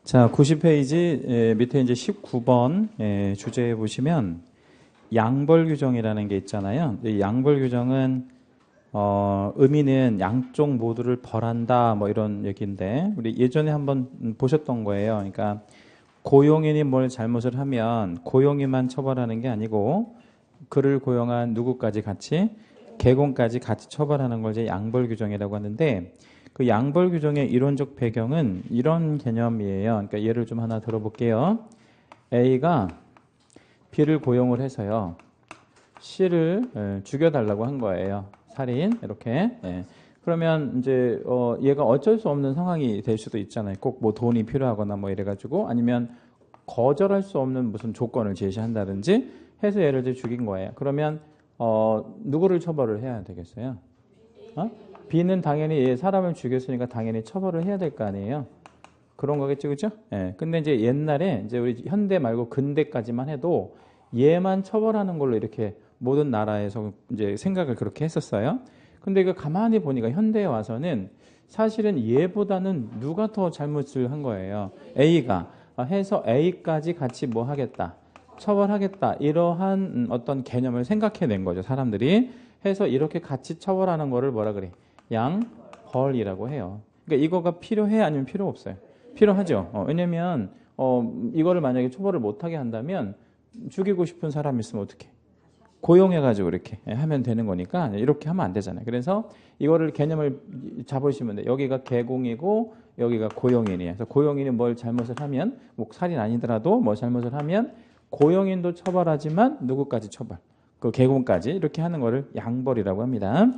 자, 90페이지 밑에 이제 19번 주제에 보시면 양벌 규정이라는 게 있잖아요. 이 양벌 규정은 의미는 양쪽 모두를 벌한다 뭐 이런 얘기인데 우리 예전에 한번 보셨던 거예요. 그러니까 고용인이 뭘 잘못을 하면 고용인만 처벌하는 게 아니고 그를 고용한 누구까지 같이 개공까지 같이 처벌하는 걸 이제 양벌 규정이라고 하는데 그 양벌 규정의 이론적 배경은 이런 개념이에요. 그러니까 예를 좀 하나 들어볼게요. A가 B를 고용을 해서요. C를 죽여달라고 한 거예요. 살인 이렇게. 그러면 이제 얘가 어쩔 수 없는 상황이 될 수도 있잖아요. 꼭 뭐 돈이 필요하거나 뭐 이래가지고 아니면 거절할 수 없는 무슨 조건을 제시한다든지 해서 얘를 이제 죽인 거예요. 그러면 누구를 처벌을 해야 되겠어요? B는 당연히 사람을 죽였으니까 당연히 처벌을 해야 될 거 아니에요. 그런 거겠죠, 그죠? 근데 이제 옛날에 이제 우리 현대 말고 근대까지만 해도 얘만 처벌하는 걸로 이렇게 모든 나라에서 이제 생각을 그렇게 했었어요. 근데 이거 가만히 보니까 현대에 와서는 사실은 얘보다는 누가 더 잘못을 한 거예요. A가 해서 A까지 같이 뭐 하겠다. 처벌하겠다. 이러한 어떤 개념을 생각해낸 거죠. 사람들이. 해서 이렇게 같이 처벌하는 거를 뭐라 그래? 양벌이라고 해요. 그러니까 이거가 필요해 아니면 필요 없어요? 필요하죠. 왜냐면 이거를 만약에 처벌을 못하게 한다면 죽이고 싶은 사람 있으면 어떻게? 고용해가지고 이렇게 하면 되는 거니까 이렇게 하면 안 되잖아요. 그래서 이거를 개념을 잡으시면 돼요. 여기가 개공이고 여기가 고용인이에요. 그래서 고용인이 뭘 잘못을 하면 뭐 살인 아니더라도 뭐 잘못을 하면 고용인도 처벌하지만 누구까지 처벌? 그 개공까지 이렇게 하는 거를 양벌이라고 합니다.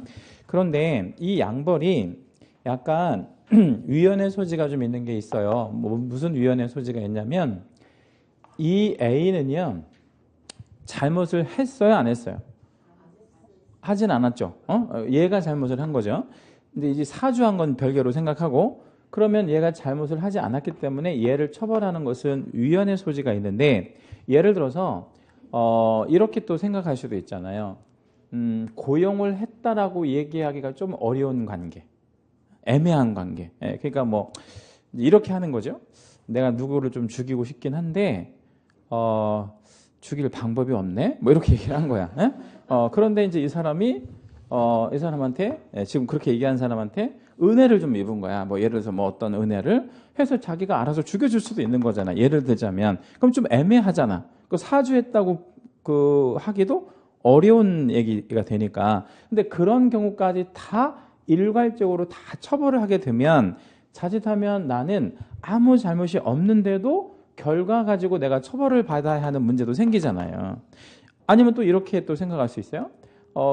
그런데 이 양벌이 약간 위헌의 소지가 좀 있는 게 있어요. 뭐 무슨 위헌의 소지가 있냐면 이 A는요. 잘못을 했어요, 안 했어요? 하진 않았죠. 얘가 잘못을 한 거죠. 근데 이제 사주한 건 별개로 생각하고 그러면 얘가 잘못을 하지 않았기 때문에 얘를 처벌하는 것은 위헌의 소지가 있는데 예를 들어서 이렇게 또 생각할 수도 있잖아요. 고용을 했다라고 얘기하기가 좀 어려운 관계, 애매한 관계. 그러니까 뭐 이렇게 하는 거죠. 내가 누구를 좀 죽이고 싶긴 한데 죽일 방법이 없네? 뭐 이렇게 얘기를 한 거야. 그런데 이제 이 사람한테 지금 그렇게 얘기한 사람한테 은혜를 좀 입은 거야. 뭐 예를 들어서 뭐 어떤 은혜를 해서 자기가 알아서 죽여줄 수도 있는 거잖아. 예를 들자면 그럼 좀 애매하잖아. 그 사주했다고 그 하기도 어려운 얘기가 되니까. 근데 그런 경우까지 다 일괄적으로 다 처벌을 하게 되면 자칫하면 나는 아무 잘못이 없는데도 결과 가지고 내가 처벌을 받아야 하는 문제도 생기잖아요. 아니면 또 이렇게 또 생각할 수 있어요.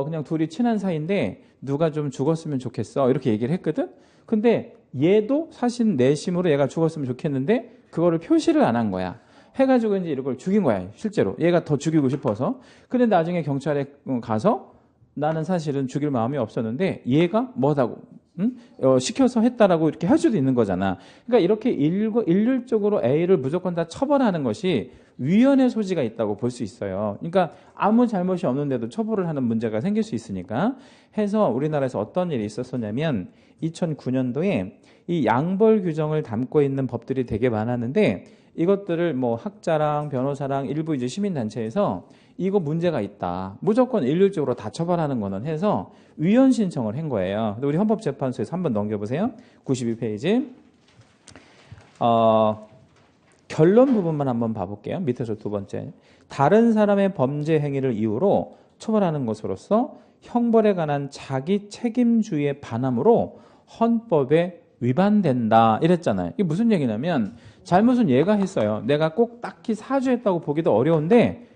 그냥 둘이 친한 사이인데 누가 좀 죽었으면 좋겠어 이렇게 얘기를 했거든. 근데 얘도 사실 내심으로 얘가 죽었으면 좋겠는데 그거를 표시를 안 한 거야. 해가지고 이제 이걸 죽인 거야. 실제로 얘가 더 죽이고 싶어서. 근데 나중에 경찰에 가서 나는 사실은 죽일 마음이 없었는데 얘가 뭐다고 시켜서 했다라고 이렇게 할 수도 있는 거잖아. 그러니까 이렇게 일률적으로 A를 무조건 다 처벌하는 것이 위헌의 소지가 있다고 볼 수 있어요. 그러니까 아무 잘못이 없는데도 처벌을 하는 문제가 생길 수 있으니까 해서 우리나라에서 어떤 일이 있었었냐면 2009년도에 이 양벌 규정을 담고 있는 법들이 되게 많았는데 이것들을 뭐 학자랑 변호사랑 일부 이제 시민단체에서 이거 문제가 있다. 무조건 일률적으로 다 처벌하는 거는 해서 위헌 신청을 한 거예요. 우리 헌법재판소에서 한번 넘겨보세요. 92페이지. 결론 부분만 한번 봐볼게요. 밑에서 두 번째. 다른 사람의 범죄 행위를 이유로 처벌하는 것으로서 형벌에 관한 자기 책임주의에 반함으로 헌법에 위반된다. 이랬잖아요. 이게 무슨 얘기냐면 잘못은 얘가 했어요. 내가 꼭 딱히 사주했다고 보기도 어려운데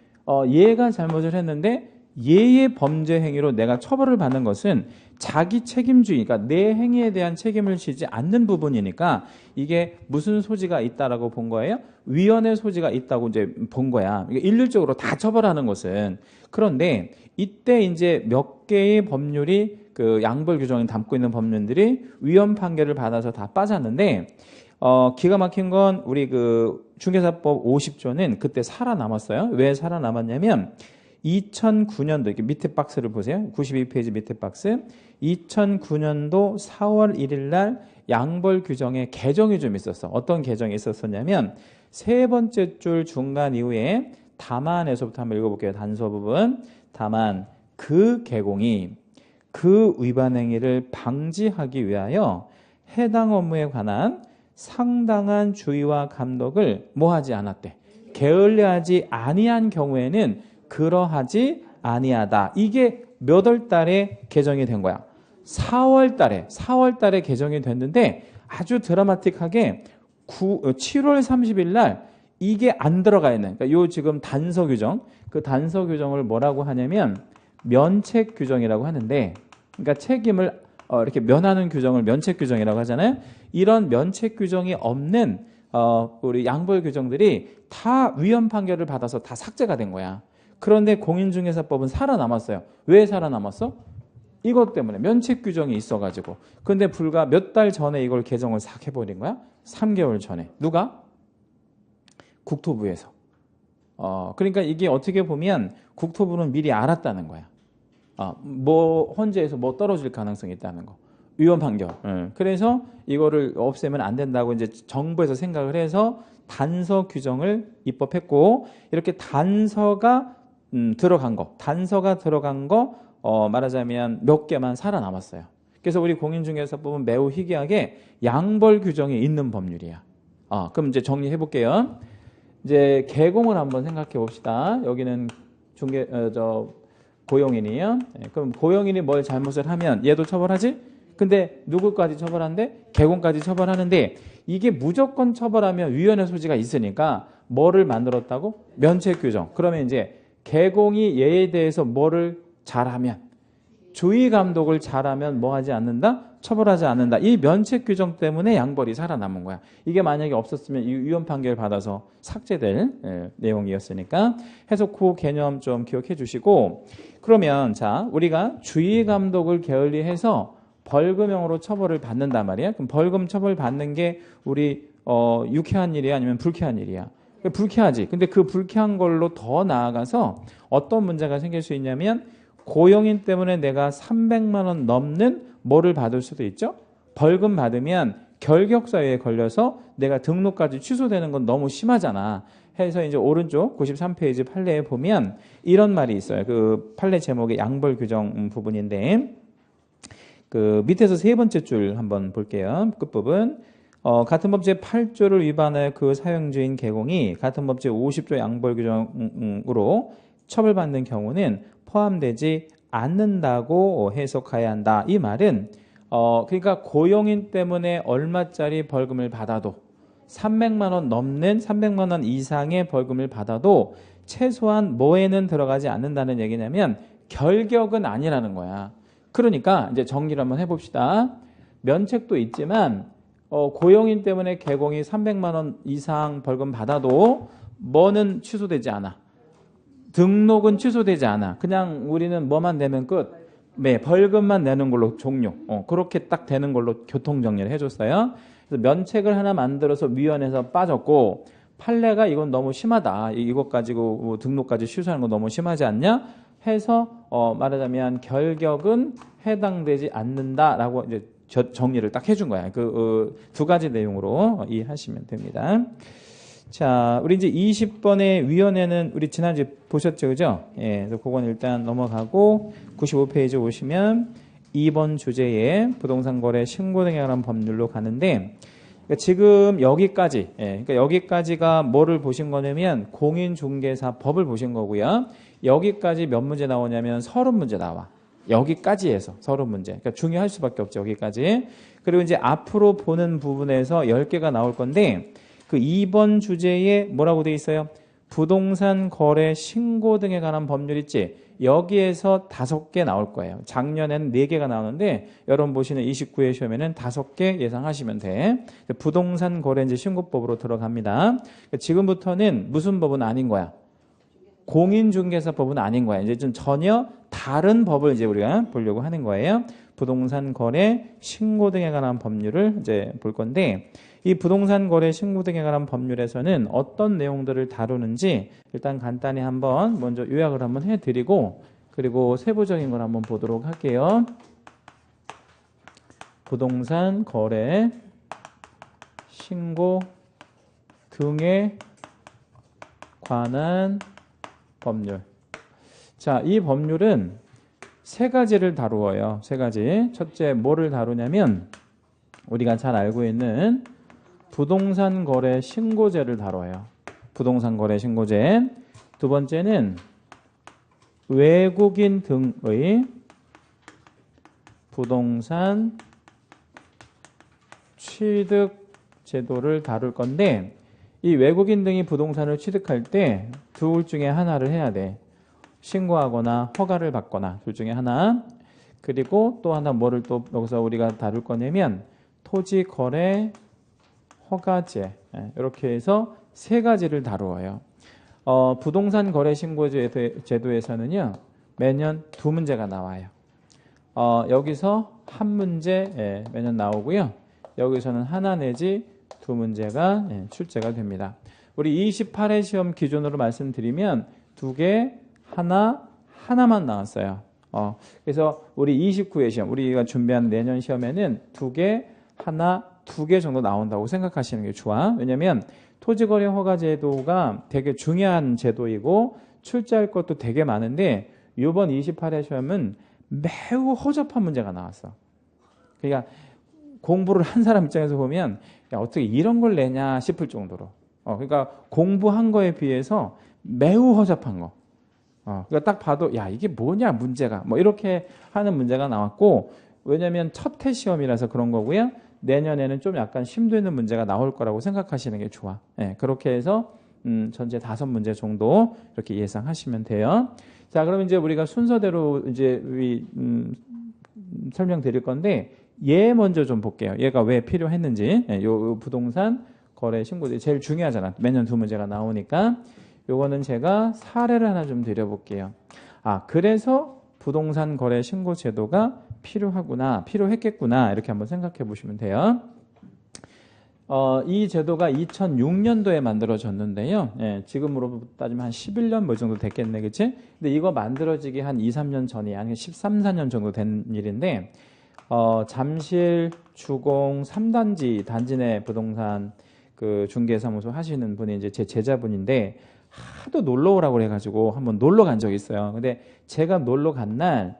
얘가 잘못을 했는데 얘의 범죄 행위로 내가 처벌을 받는 것은 자기 책임주의, 그러니까 내 행위에 대한 책임을 지지 않는 부분이니까 이게 무슨 소지가 있다라고 본 거예요? 위헌의 소지가 있다고 이제 본 거야. 일률적으로 다 처벌하는 것은. 그런데 이때 이제 몇 개의 법률이 그 양벌 규정을 담고 있는 법률들이 위헌 판결을 받아서 다 빠졌는데 기가 막힌 건 우리 그 중개사법 50조는 그때 살아남았어요. 왜 살아남았냐면 2009년도 이렇게 밑에 박스를 보세요. 92페이지 밑에 박스. 2009년도 4월 1일 날 양벌 규정에 개정이 좀 있었어. 어떤 개정이 있었었냐면 세 번째 줄 중간 이후에 다만에서부터 한번 읽어볼게요. 단서 부분. 다만 그 개공이 그 위반 행위를 방지하기 위하여 해당 업무에 관한 상당한 주의와 감독을 뭐하지 않았대. 게을리하지 아니한 경우에는 그러하지 아니하다. 이게 몇 월 달에 개정이 된 거야. 4월 달에 개정이 됐는데 아주 드라마틱하게 7월 30일 날 이게 안 들어가 있는, 그러니까 요 지금 단서 규정, 그 단서 규정을 뭐라고 하냐면 면책 규정이라고 하는데, 그러니까 책임을 이렇게 면하는 규정을 면책 규정이라고 하잖아요. 이런 면책 규정이 없는 우리 양벌 규정들이 다 위헌 판결을 받아서 다 삭제가 된 거야. 그런데 공인중개사법은 살아남았어요. 왜 살아남았어? 이것 때문에 면책 규정이 있어가지고. 근데 불과 몇 달 전에 이걸 개정을 싹 해버린 거야. 3개월 전에. 누가? 국토부에서. 그러니까 이게 어떻게 보면 국토부는 미리 알았다는 거야. 뭐 헌재에서 뭐 떨어질 가능성이 있다는 거. 위헌 판결. 그래서 이거를 없애면 안 된다고 이제 정부에서 생각을 해서 단서 규정을 입법했고, 이렇게 단서가 들어간 거, 말하자면 몇 개만 살아남았어요. 그래서 우리 공인중개사법은 매우 희귀하게 양벌 규정이 있는 법률이야. 그럼 이제 정리해 볼게요. 이제 개공을 한번 생각해 봅시다. 여기는 고용인이에요. 그럼 고용인이 뭘 잘못을 하면 얘도 처벌하지? 근데 누구까지 처벌하는데? 개공까지 처벌하는데, 이게 무조건 처벌하면 위헌의 소지가 있으니까 뭐를 만들었다고? 면책 규정. 그러면 이제 개공이 얘에 대해서 뭐를 잘하면, 주의 감독을 잘하면 뭐 하지 않는다? 처벌하지 않는다. 이 면책 규정 때문에 양벌이 살아남은 거야. 이게 만약에 없었으면 이 위헌 판결 받아서 삭제될 내용이었으니까 해서 그 개념 좀 기억해 주시고, 그러면 자, 우리가 주의 감독을 게을리해서 벌금형으로 처벌을 받는단 말이야. 그럼 벌금 처벌 받는 게 우리 유쾌한 일이야, 아니면 불쾌한 일이야? 불쾌하지. 근데 그 불쾌한 걸로 더 나아가서 어떤 문제가 생길 수 있냐면, 고용인 때문에 내가 300만 원 넘는 뭐를 받을 수도 있죠. 벌금 받으면 결격사유에 걸려서 내가 등록까지 취소되는 건 너무 심하잖아. 해서 이제 오른쪽 93페이지 판례에 보면 이런 말이 있어요. 그 판례 제목의 양벌 규정 부분인데, 그 밑에서 세 번째 줄 한번 볼게요. 끝부분. 같은 법 제8조를 위반하여 그 사용주인 개공이 같은 법 제50조 양벌 규정으로 처벌받는 경우는 포함되지 않는다고 해석해야 한다. 이 말은 그러니까 고용인 때문에 얼마짜리 벌금을 받아도 300만 원 넘는 300만 원 이상의 벌금을 받아도 최소한 뭐에는 들어가지 않는다는 얘기냐면 결격은 아니라는 거야. 그러니까 이제 정리를 한번 해봅시다. 면책도 있지만 고용인 때문에 개공이 300만 원 이상 벌금 받아도 뭐는 취소되지 않아. 등록은 취소되지 않아. 그냥 우리는 뭐만 내면 끝. 네, 벌금만 내는 걸로 종료. 그렇게 딱 되는 걸로 교통 정리를 해줬어요. 그래서 면책을 하나 만들어서 위헌에서 빠졌고, 판례가 이건 너무 심하다. 이것 가지고 등록까지 취소하는 거 너무 심하지 않냐? 해서 말하자면 결격은 해당되지 않는다라고 이제 정리를 딱 해준 거야. 그 두 가지 내용으로 이해하시면 됩니다. 자, 우리 이제 20번의 위헌에는 우리 지난주에 보셨죠, 그죠? 예, 그래서 그건 일단 넘어가고 95페이지 오시면 2번 주제에 부동산 거래 신고 등에 관한 법률로 가는데, 그러니까 지금 여기까지, 그러니까 여기까지가 뭐를 보신 거냐면 공인중개사 법을 보신 거고요. 여기까지 몇 문제 나오냐면 30문제 나와. 여기까지 해서 30문제. 그러니까 중요할 수밖에 없죠, 여기까지. 그리고 이제 앞으로 보는 부분에서 10개가 나올 건데, 그 2번 주제에 뭐라고 돼 있어요? 부동산 거래 신고 등에 관한 법률 있지? 여기에서 5개 나올 거예요. 작년에는 4개가 나오는데 여러분 보시는 29회 시험에는 5개 예상하시면 돼. 부동산 거래 이제 신고법으로 들어갑니다. 지금부터는 무슨 법은 아닌 거야? 공인중개사법은 아닌 거야. 이제 좀 전혀 다른 법을 이제 우리가 보려고 하는 거예요. 부동산 거래 신고 등에 관한 법률을 이제 볼 건데, 이 부동산 거래 신고 등에 관한 법률에서는 어떤 내용들을 다루는지 일단 간단히 한번 먼저 요약을 한번 해드리고, 그리고 세부적인 걸 한번 보도록 할게요. 부동산 거래 신고 등에 관한 법률. 자, 이 법률은 세 가지를 다루어요. 세 가지. 첫째, 뭐를 다루냐면 우리가 잘 알고 있는 부동산 거래 신고제를 다뤄요. 부동산 거래 신고제. 두 번째는 외국인 등의 부동산 취득 제도를 다룰 건데, 이 외국인 등이 부동산을 취득할 때 둘 중에 하나를 해야 돼. 신고하거나 허가를 받거나 둘 중에 하나. 그리고 또 하나 뭐를 또 여기서 우리가 다룰 거냐면 토지 거래 허가제. 이렇게 해서 세 가지를 다루어요. 부동산 거래 신고 제도에서는요, 매년 두 문제가 나와요. 여기서 한 문제 매년 나오고요. 여기서는 하나 내지 두 문제가 출제가 됩니다. 우리 28회 시험 기준으로 말씀드리면 두 개, 하나만 나왔어요. 그래서 우리 29회 시험, 우리가 준비한 내년 시험에는 두 개, 하나, 두 개 정도 나온다고 생각하시는 게 좋아. 왜냐면 토지거래 허가 제도가 되게 중요한 제도이고 출제할 것도 되게 많은데 이번 28회 시험은 매우 허접한 문제가 나왔어. 그러니까 공부를 한 사람 입장에서 보면 야, 어떻게 이런 걸 내냐 싶을 정도로. 그러니까 공부한 거에 비해서 매우 허접한 거. 그러니까 딱 봐도 야, 이게 뭐냐 문제가. 뭐 이렇게 하는 문제가 나왔고, 왜냐면 첫 해 시험이라서 그런 거고요. 내년에는 좀 약간 심도 있는 문제가 나올 거라고 생각하시는 게 좋아. 그렇게 해서 전체 5문제 정도 이렇게 예상하시면 돼요. 자, 그럼 이제 우리가 순서대로 이제 설명드릴 건데, 얘 먼저 좀 볼게요. 얘가 왜 필요했는지. 요 부동산 거래 신고제 제일 중요하잖아. 매년 두 문제가 나오니까. 요거는 제가 사례를 하나 좀 드려볼게요. 그래서 부동산 거래 신고 제도가 필요하구나, 필요했겠구나, 이렇게 한번 생각해 보시면 돼요. 이 제도가 2006년도에 만들어졌는데요. 지금으로 따지면 한 11년 뭐 정도 됐겠네, 그치? 근데 이거 만들어지기 한 2, 3년 전이, 아니 13, 14년 정도 된 일인데, 잠실 주공 3단지 단지 내 부동산 그 중개사무소 하시는 분이 이제 제 제자분인데, 하도 놀러 오라고 그래가지고 한번 놀러 간 적이 있어요. 근데 제가 놀러 간 날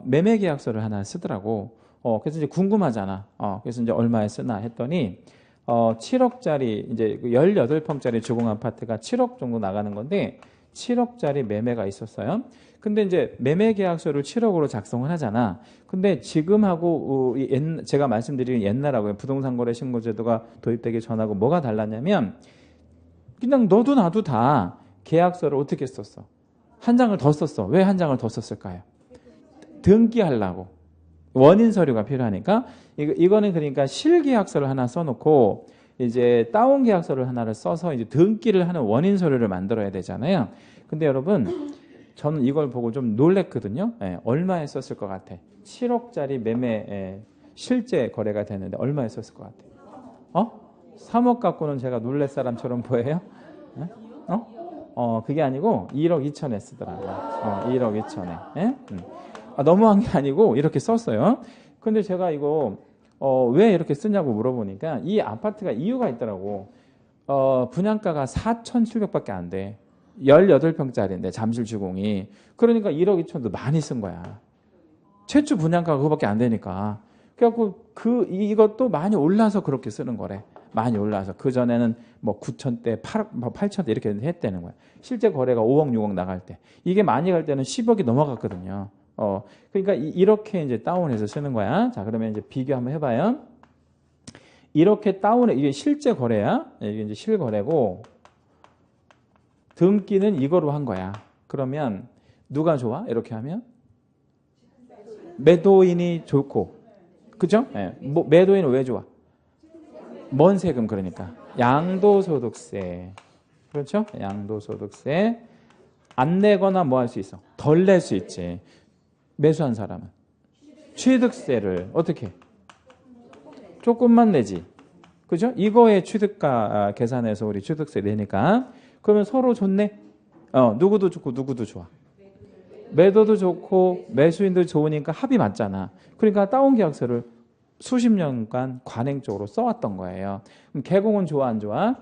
매매 계약서를 하나 쓰더라고. 그래서 이제 궁금하잖아. 그래서 이제 얼마에 쓰나 했더니 7억짜리 이제 18평짜리 주공 아파트가 7억 정도 나가는 건데 7억짜리 매매가 있었어요. 근데 이제 매매 계약서를 7억으로 작성을 하잖아. 근데 지금하고 제가 말씀드린 옛날하고 부동산 거래 신고 제도가 도입되기 전하고 뭐가 달랐냐면, 그냥 너도 나도 다 계약서를 어떻게 썼어? 한 장을 더 썼어. 왜 한 장을 더 썼을까요? 등기하려고. 원인 서류가 필요하니까. 이거는 그러니까 실계약서를 하나 써놓고 이제 다운 계약서를 하나를 써서 이제 등기를 하는 원인 서류를 만들어야 되잖아요. 근데 여러분, 저는 이걸 보고 좀 놀랬거든요. 얼마에 썼을 것 같아? 7억짜리 매매 실제 거래가 되는데 얼마에 썼을 것 같아? 3억 갖고는 제가 놀랄 사람처럼 보여요? 그게 아니고 1억 2천에 쓰더라고요. 1억 2천에. 너무한 게 아니고 이렇게 썼어요. 근데 제가 이거 왜 이렇게 쓰냐고 물어보니까 이 아파트가 이유가 있더라고. 분양가가 4,700밖에 안 돼. 18평짜리인데 잠실 주공이. 그러니까 1억 2천도 많이 쓴 거야. 최초 분양가가 그거밖에 안 되니까. 그래갖고 이것도 많이 올라서 그렇게 쓰는 거래. 많이 올라서. 그전에는 뭐 9천대, 8천대 이렇게 했다는 거야. 실제 거래가 5억, 6억 나갈 때. 이게 많이 갈 때는 10억이 넘어갔거든요. 그러니까 이렇게 이제 다운해서 쓰는 거야. 자, 그러면 이제 비교 한번 해봐요. 이렇게 다운해, 이게 실제 거래야. 이게 이제 실거래고, 등기는 이거로 한 거야. 그러면 누가 좋아? 이렇게 하면? 매도인이 좋고. 그죠? 매도인은 왜 좋아? 뭔 세금 그러니까? 양도소득세. 그렇죠? 양도소득세. 안 내거나 뭐 할 수 있어? 덜 낼 수 있지. 매수한 사람은. 취득세를 어떻게? 조금만 내지. 그죠? 이거에 취득가 계산해서 우리 취득세 내니까. 그러면 서로 좋네? 누구도 좋고 누구도 좋아. 매도도 좋고 매수인도 좋으니까 합이 맞잖아. 그러니까 다운 계약서를 수십 년간 관행적으로 써왔던 거예요. 그럼 개공은 좋아 안 좋아?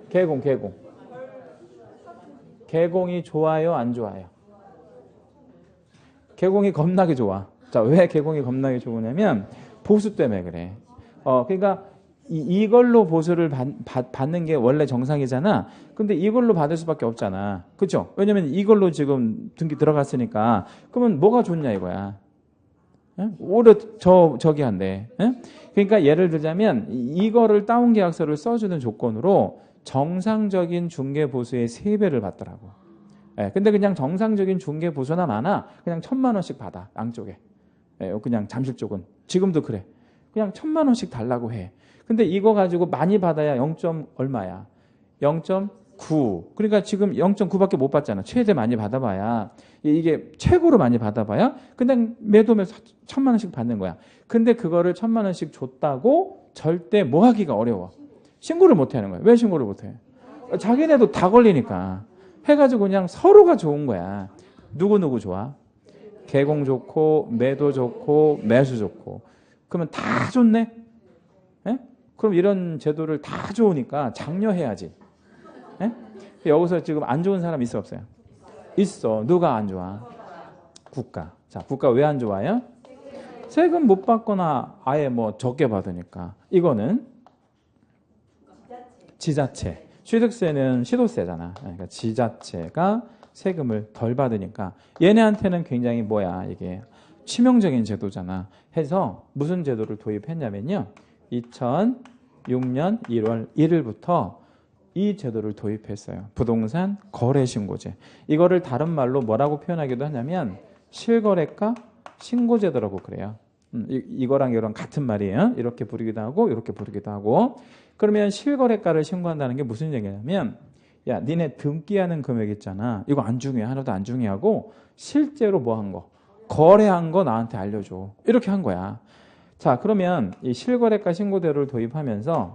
개공. 개공이 좋아요 안 좋아요? 개공이 겁나게 좋아. 자, 왜 개공이 겁나게 좋으냐면 보수 때문에 그래. 그러니까 이걸로 보수를 받는 게 원래 정상이잖아. 근데 이걸로 받을 수밖에 없잖아. 그렇죠? 왜냐면 이걸로 지금 등기 들어갔으니까. 그러면 뭐가 좋냐 이거야. 오히려 저기 한대. 그러니까 예를 들자면 이거를 다운 계약서를 써주는 조건으로 정상적인 중개 보수의 3배를 받더라고. 근데 그냥 정상적인 중개 보수나 많아. 그냥 1,000만 원씩 받아. 양쪽에. 그냥 잠실 쪽은. 지금도 그래. 그냥 1,000만 원씩 달라고 해. 근데 이거 가지고 많이 받아야 0. 얼마야? 0.9. 그러니까 지금 0.9밖에 못 받잖아. 최대 많이 받아봐야. 이게 최고로 많이 받아봐야 그냥 매도면 1,000만 원씩 받는 거야. 근데 그거를 1,000만 원씩 줬다고 절대 뭐 하기가 어려워. 신고를 못 하는 거야. 왜 신고를 못 해? 자기네도 다 걸리니까. 해가지고 그냥 서로가 좋은 거야. 누구 좋아? 개공 좋고 매도 좋고 매수 좋고. 그러면 다 좋네? 그럼 이런 제도를 다 좋으니까 장려해야지. 여기서 지금 안 좋은 사람 있어 없어요? 있어. 누가 안 좋아? 국가. 자, 국가 왜 안 좋아요? 세금 못 받거나 아예 뭐 적게 받으니까. 이거는 지자체. 취득세는 시도세잖아. 그러니까 지자체가 세금을 덜 받으니까 얘네한테는 굉장히 이게 치명적인 제도잖아. 해서 무슨 제도를 도입했냐면요. 2006년 1월 1일부터 이 제도를 도입했어요. 부동산 거래신고제. 이거를 다른 말로 뭐라고 표현하기도 하냐면 실거래가 신고제도라고 그래요. 이거랑 이거랑 같은 말이에요. 이렇게 부르기도 하고 이렇게 부르기도 하고. 그러면 실거래가를 신고한다는 게 무슨 얘기냐면 야, 니네 등기하는 금액 있잖아. 이거 안 중요해. 하나도 안 중요하고 실제로 뭐 한 거, 거래한 거 나한테 알려줘. 이렇게 한 거야. 자, 그러면 이 실거래가 신고제도를 도입하면서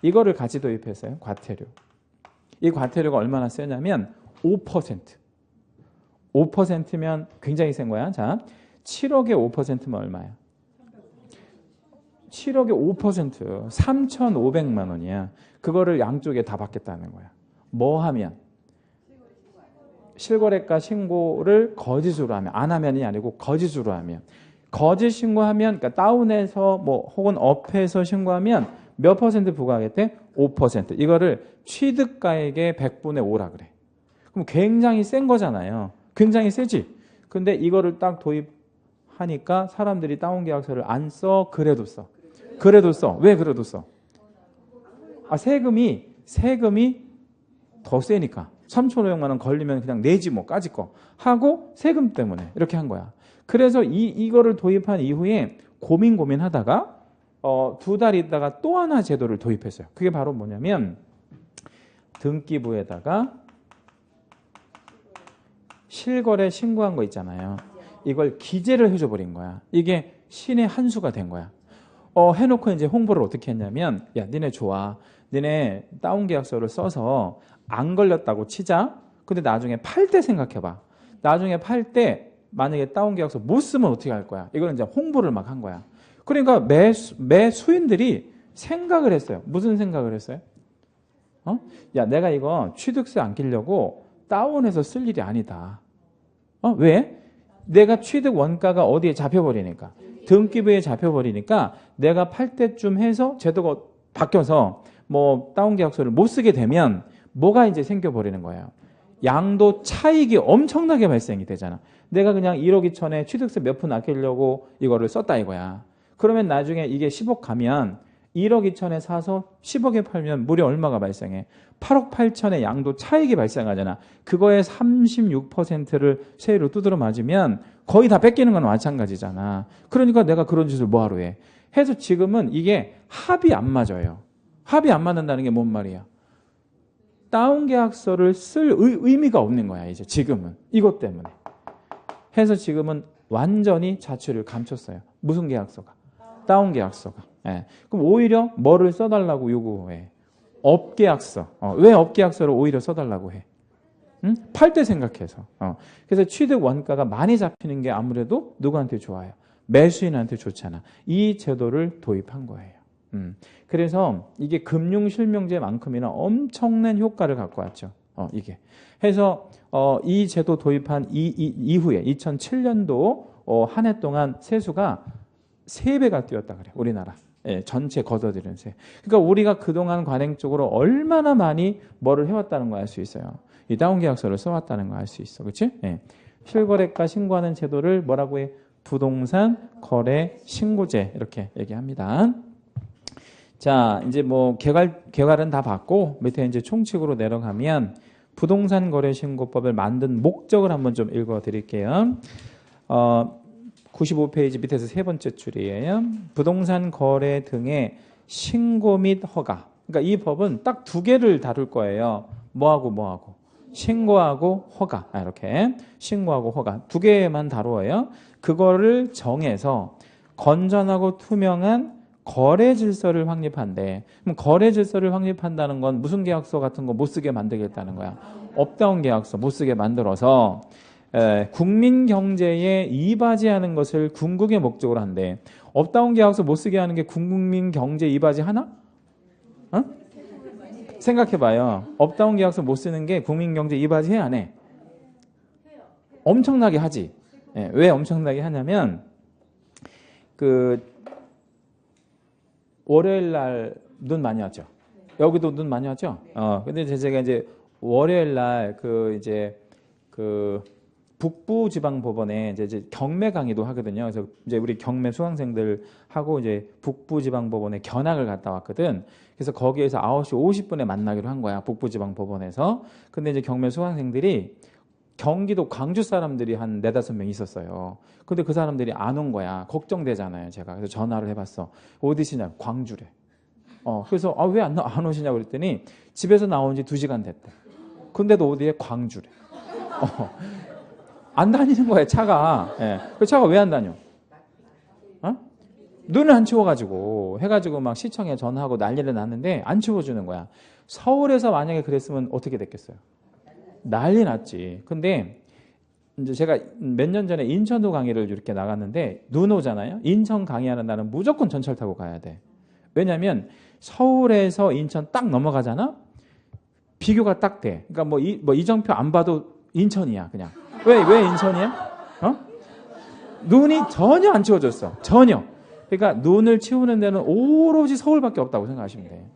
이거를 같이 도입했어요. 과태료. 이 과태료가 얼마나 세냐면 5%. 5%면 굉장히 센 거야. 자, 7억에 5%면 얼마야? 7억에 5%, 3,500만 원이야. 그거를 양쪽에 다 받겠다는 거야. 뭐 하면? 실거래가 신고를 거짓으로 하면, 안 하면이 아니고 거짓으로 하면. 거짓 신고하면, 그러니까 다운해서 혹은 업해서 신고하면 몇 퍼센트 부과하겠대? 5%. 이거를 취득가액의 100분의 5라 그래. 그럼 굉장히 센 거잖아요. 굉장히 세지. 근데 이거를 딱 도입하니까 사람들이 다운 계약서를 안 써, 그래도 써. 그래도 써. 왜 그래도 써? 세금이 더 세니까. 3,500만 원 걸리면 그냥 내지 까짓 거 하고 세금 때문에 이렇게 한 거야. 그래서 이거를 도입한 이후에 고민하다가 2달 있다가 또 하나 제도를 도입했어요. 그게 바로 뭐냐면 등기부에다가 실거래 신고한 거 있잖아요. 이걸 기재를 해줘버린 거야. 이게 신의 한 수가 된 거야. 해놓고 이제 홍보를 어떻게 했냐면, 야, 니네 좋아. 니네 다운 계약서를 써서 안 걸렸다고 치자. 근데 나중에 팔 때 생각해봐. 나중에 팔 때 만약에 다운 계약서 못 쓰면 어떻게 할 거야? 이걸 이제 홍보를 막 한 거야. 그러니까 매 수인들이 생각을 했어요. 무슨 생각을 했어요? 야, 내가 이거 취득세 안 끼려고 다운해서 쓸 일이 아니다. 왜? 내가 취득 원가가 어디에 잡혀버리니까. 등기부에 잡혀버리니까 내가 팔 때쯤 해서 제도가 바뀌어서 다운 계약서를 못 쓰게 되면 뭐가 이제 생겨버리는 거예요. 양도 차익이 엄청나게 발생이 되잖아. 내가 그냥 1억 2천에 취득세 몇 푼 아끼려고 이거를 썼다 이거야. 그러면 나중에 이게 10억 가면 1억 2천에 사서 10억에 팔면 무려 얼마가 발생해? 8억 8천의 양도 차익이 발생하잖아. 그거에 36%를 세율로 두드러 맞으면 거의 다 뺏기는 건 마찬가지잖아. 그러니까 내가 그런 짓을 뭐하러 해? 해서 지금은 이게 합이 안 맞아요. 합이 안 맞는다는 게 뭔 말이야? 다운 계약서를 쓸 의미가 없는 거야, 이제 지금은. 이것 때문에. 해서 지금은 완전히 자취를 감췄어요. 무슨 계약서가? 다운 계약서가. 예. 그럼 오히려 뭐를 써달라고 요구해? 업계약서. 왜 업계약서를 오히려 써달라고 해? 응? 팔 때 생각해서. 그래서 취득 원가가 많이 잡히는 게 아무래도 누구한테 좋아요? 매수인한테 좋잖아. 이 제도를 도입한 거예요. 그래서 이게 금융실명제만큼이나 엄청난 효과를 갖고 왔죠. 이게. 해서 이 제도 도입한 이후에 2007년도 한 해 동안 세수가 3배가 뛰었다 그래요. 우리나라. 예, 전체 걷어들이는 세. 그러니까 우리가 그동안 관행적으로 얼마나 많이 뭐를 해왔다는 거 알 수 있어요. 이 다운계약서를 써왔다는 거 알 수 있어. 그렇지? 예. 실거래가 신고하는 제도를 뭐라고 해? 부동산 거래 신고제 이렇게 얘기합니다. 자, 이제 뭐 개괄은 다 봤고 밑에 이제 총칙으로 내려가면 부동산 거래 신고법을 만든 목적을 한번 좀 읽어 드릴게요. 95페이지 밑에서 세 번째 줄이에요. 부동산 거래 등의 신고 및 허가. 그러니까 이 법은 딱 2개를 다룰 거예요. 뭐하고 신고하고 허가. 이렇게 신고하고 허가 2개만 다루어요. 그거를 정해서 건전하고 투명한 거래 질서를 확립한대. 그럼 거래 질서를 확립한다는 건 무슨 계약서 같은 거 못 쓰게 만들겠다는 거야. 업다운 계약서 못 쓰게 만들어서 국민 경제에 이바지하는 것을 궁극의 목적으로 한대. 업다운 계약서 못 쓰게 하는 게 국민 경제 이바지 하나? 생각해봐요. 업다운 계약서 못 쓰는 게 국민 경제 이바지 해, 안 해? 엄청나게 하지. 왜 엄청나게 하냐면 월요일 날 눈 많이 왔죠. 여기도 눈 많이 왔죠. 근데 제가 이제 월요일 날 북부지방법원에 이제 경매 강의도 하거든요. 그래서 이제 우리 경매 수강생들하고 이제 북부지방법원에 견학을 갔다 왔거든. 그래서 거기에서 9시 50분에 만나기로 한 거야. 북부지방법원에서. 근데 이제 경매 수강생들이 경기도 광주 사람들이 한 4-5명 있었어요. 근데 그 사람들이 안 온 거야. 걱정되잖아요, 제가. 그래서 전화를 해봤어. 어디시냐? 광주래. 그래서 왜 안 오시냐고 그랬더니 집에서 나온 지 2시간 됐대. 근데도 어디에? 광주래. 안 다니는 거예요, 차가. 예. 그 차가 왜 안 다녀? 눈을 안 치워가지고 해가지고 막 시청에 전화하고 난리를 났는데 안 치워주는 거야. 서울에서 만약에 그랬으면 어떻게 됐겠어요? 난리 났지. 근데 이제 제가 몇 년 전에 인천도 강의를 이렇게 나갔는데 눈 오잖아요. 인천 강의하는 날은 무조건 전철 타고 가야 돼. 왜냐면 서울에서 인천 딱 넘어가잖아. 비교가 딱 돼. 그러니까 뭐 이정표 안 봐도 인천이야, 그냥. 왜 인천이야? 눈이 전혀 안 치워졌어. 전혀. 그러니까 눈을 치우는 데는 오로지 서울밖에 없다고 생각하시면 돼.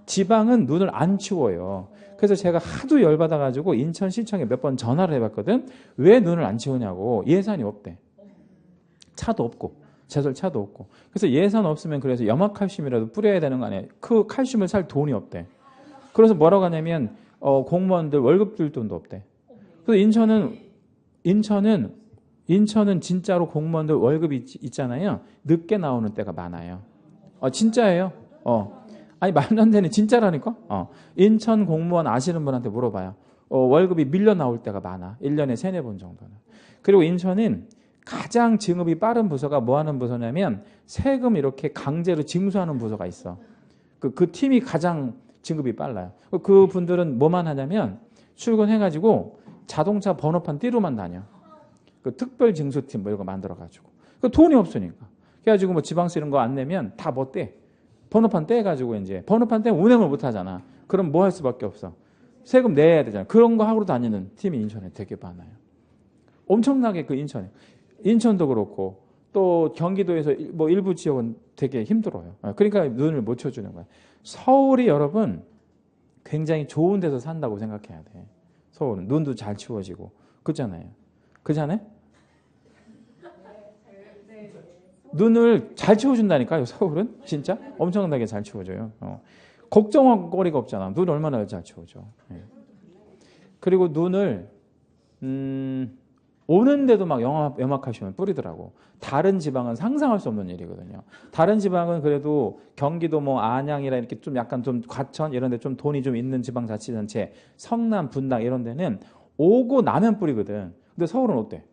지방은 눈을 안 치워요. 그래서 제가 하도 열받아가지고 인천시청에 몇 번 전화를 해봤거든. 왜 눈을 안 치우냐고. 예산이 없대. 차도 없고 제설차도 없고. 그래서 예산 없으면 그래서 염화칼슘이라도 뿌려야 되는 거 아니야. 그 칼슘을 살 돈이 없대. 그래서 뭐라고 하냐면 공무원들 월급 줄 돈도 없대. 그래서 인천은 진짜로 공무원들 월급이 있잖아요. 늦게 나오는 때가 많아요. 진짜예요. 아니 말도 안 되는 진짜라니까. 인천 공무원 아시는 분한테 물어봐요. 월급이 밀려 나올 때가 많아. 1년에 3-4번 정도는. 그리고 인천은 가장 증업이 빠른 부서가 뭐 하는 부서냐면 세금 이렇게 강제로 징수하는 부서가 있어. 그 팀이 가장 진급이 빨라요. 그 분들은 뭐만 하냐면 출근해가지고 자동차 번호판 띠로만 다녀. 그 특별 징수팀 뭐 이런 거 만들어가지고. 그 돈이 없으니까. 그래가지고 뭐 지방세 이런 거 안 내면 다 뭐 떼. 번호판 떼가지고 이제 번호판 떼면 운행을 못 하잖아. 그럼 뭐 할 수밖에 없어. 세금 내야 되잖아. 그런 거 하고 다니는 팀이 인천에 되게 많아요. 엄청나게 그 인천도 그렇고 또 경기도에서 뭐 일부 지역은 되게 힘들어요. 그러니까 눈을 못 쳐주는 거야. 서울이 여러분 굉장히 좋은 데서 산다고 생각해야 돼. 서울은 눈도 잘 치워지고 그렇잖아요. 그렇잖아요? 눈을 잘 치워준다니까요. 서울은 진짜 엄청나게 잘 치워줘요. 걱정거리가 없잖아. 눈 얼마나 잘 치워줘. 그리고 눈을 오는데도 막 염화칼슘을 뿌리더라고. 다른 지방은 상상할 수 없는 일이거든요. 다른 지방은 그래도 경기도 뭐 안양이라 이렇게 좀 약간 좀 과천 이런 데 좀 돈이 좀 있는 지방자치단체, 성남, 분당 이런 데는 오고 나면 뿌리거든. 근데 서울은 어때?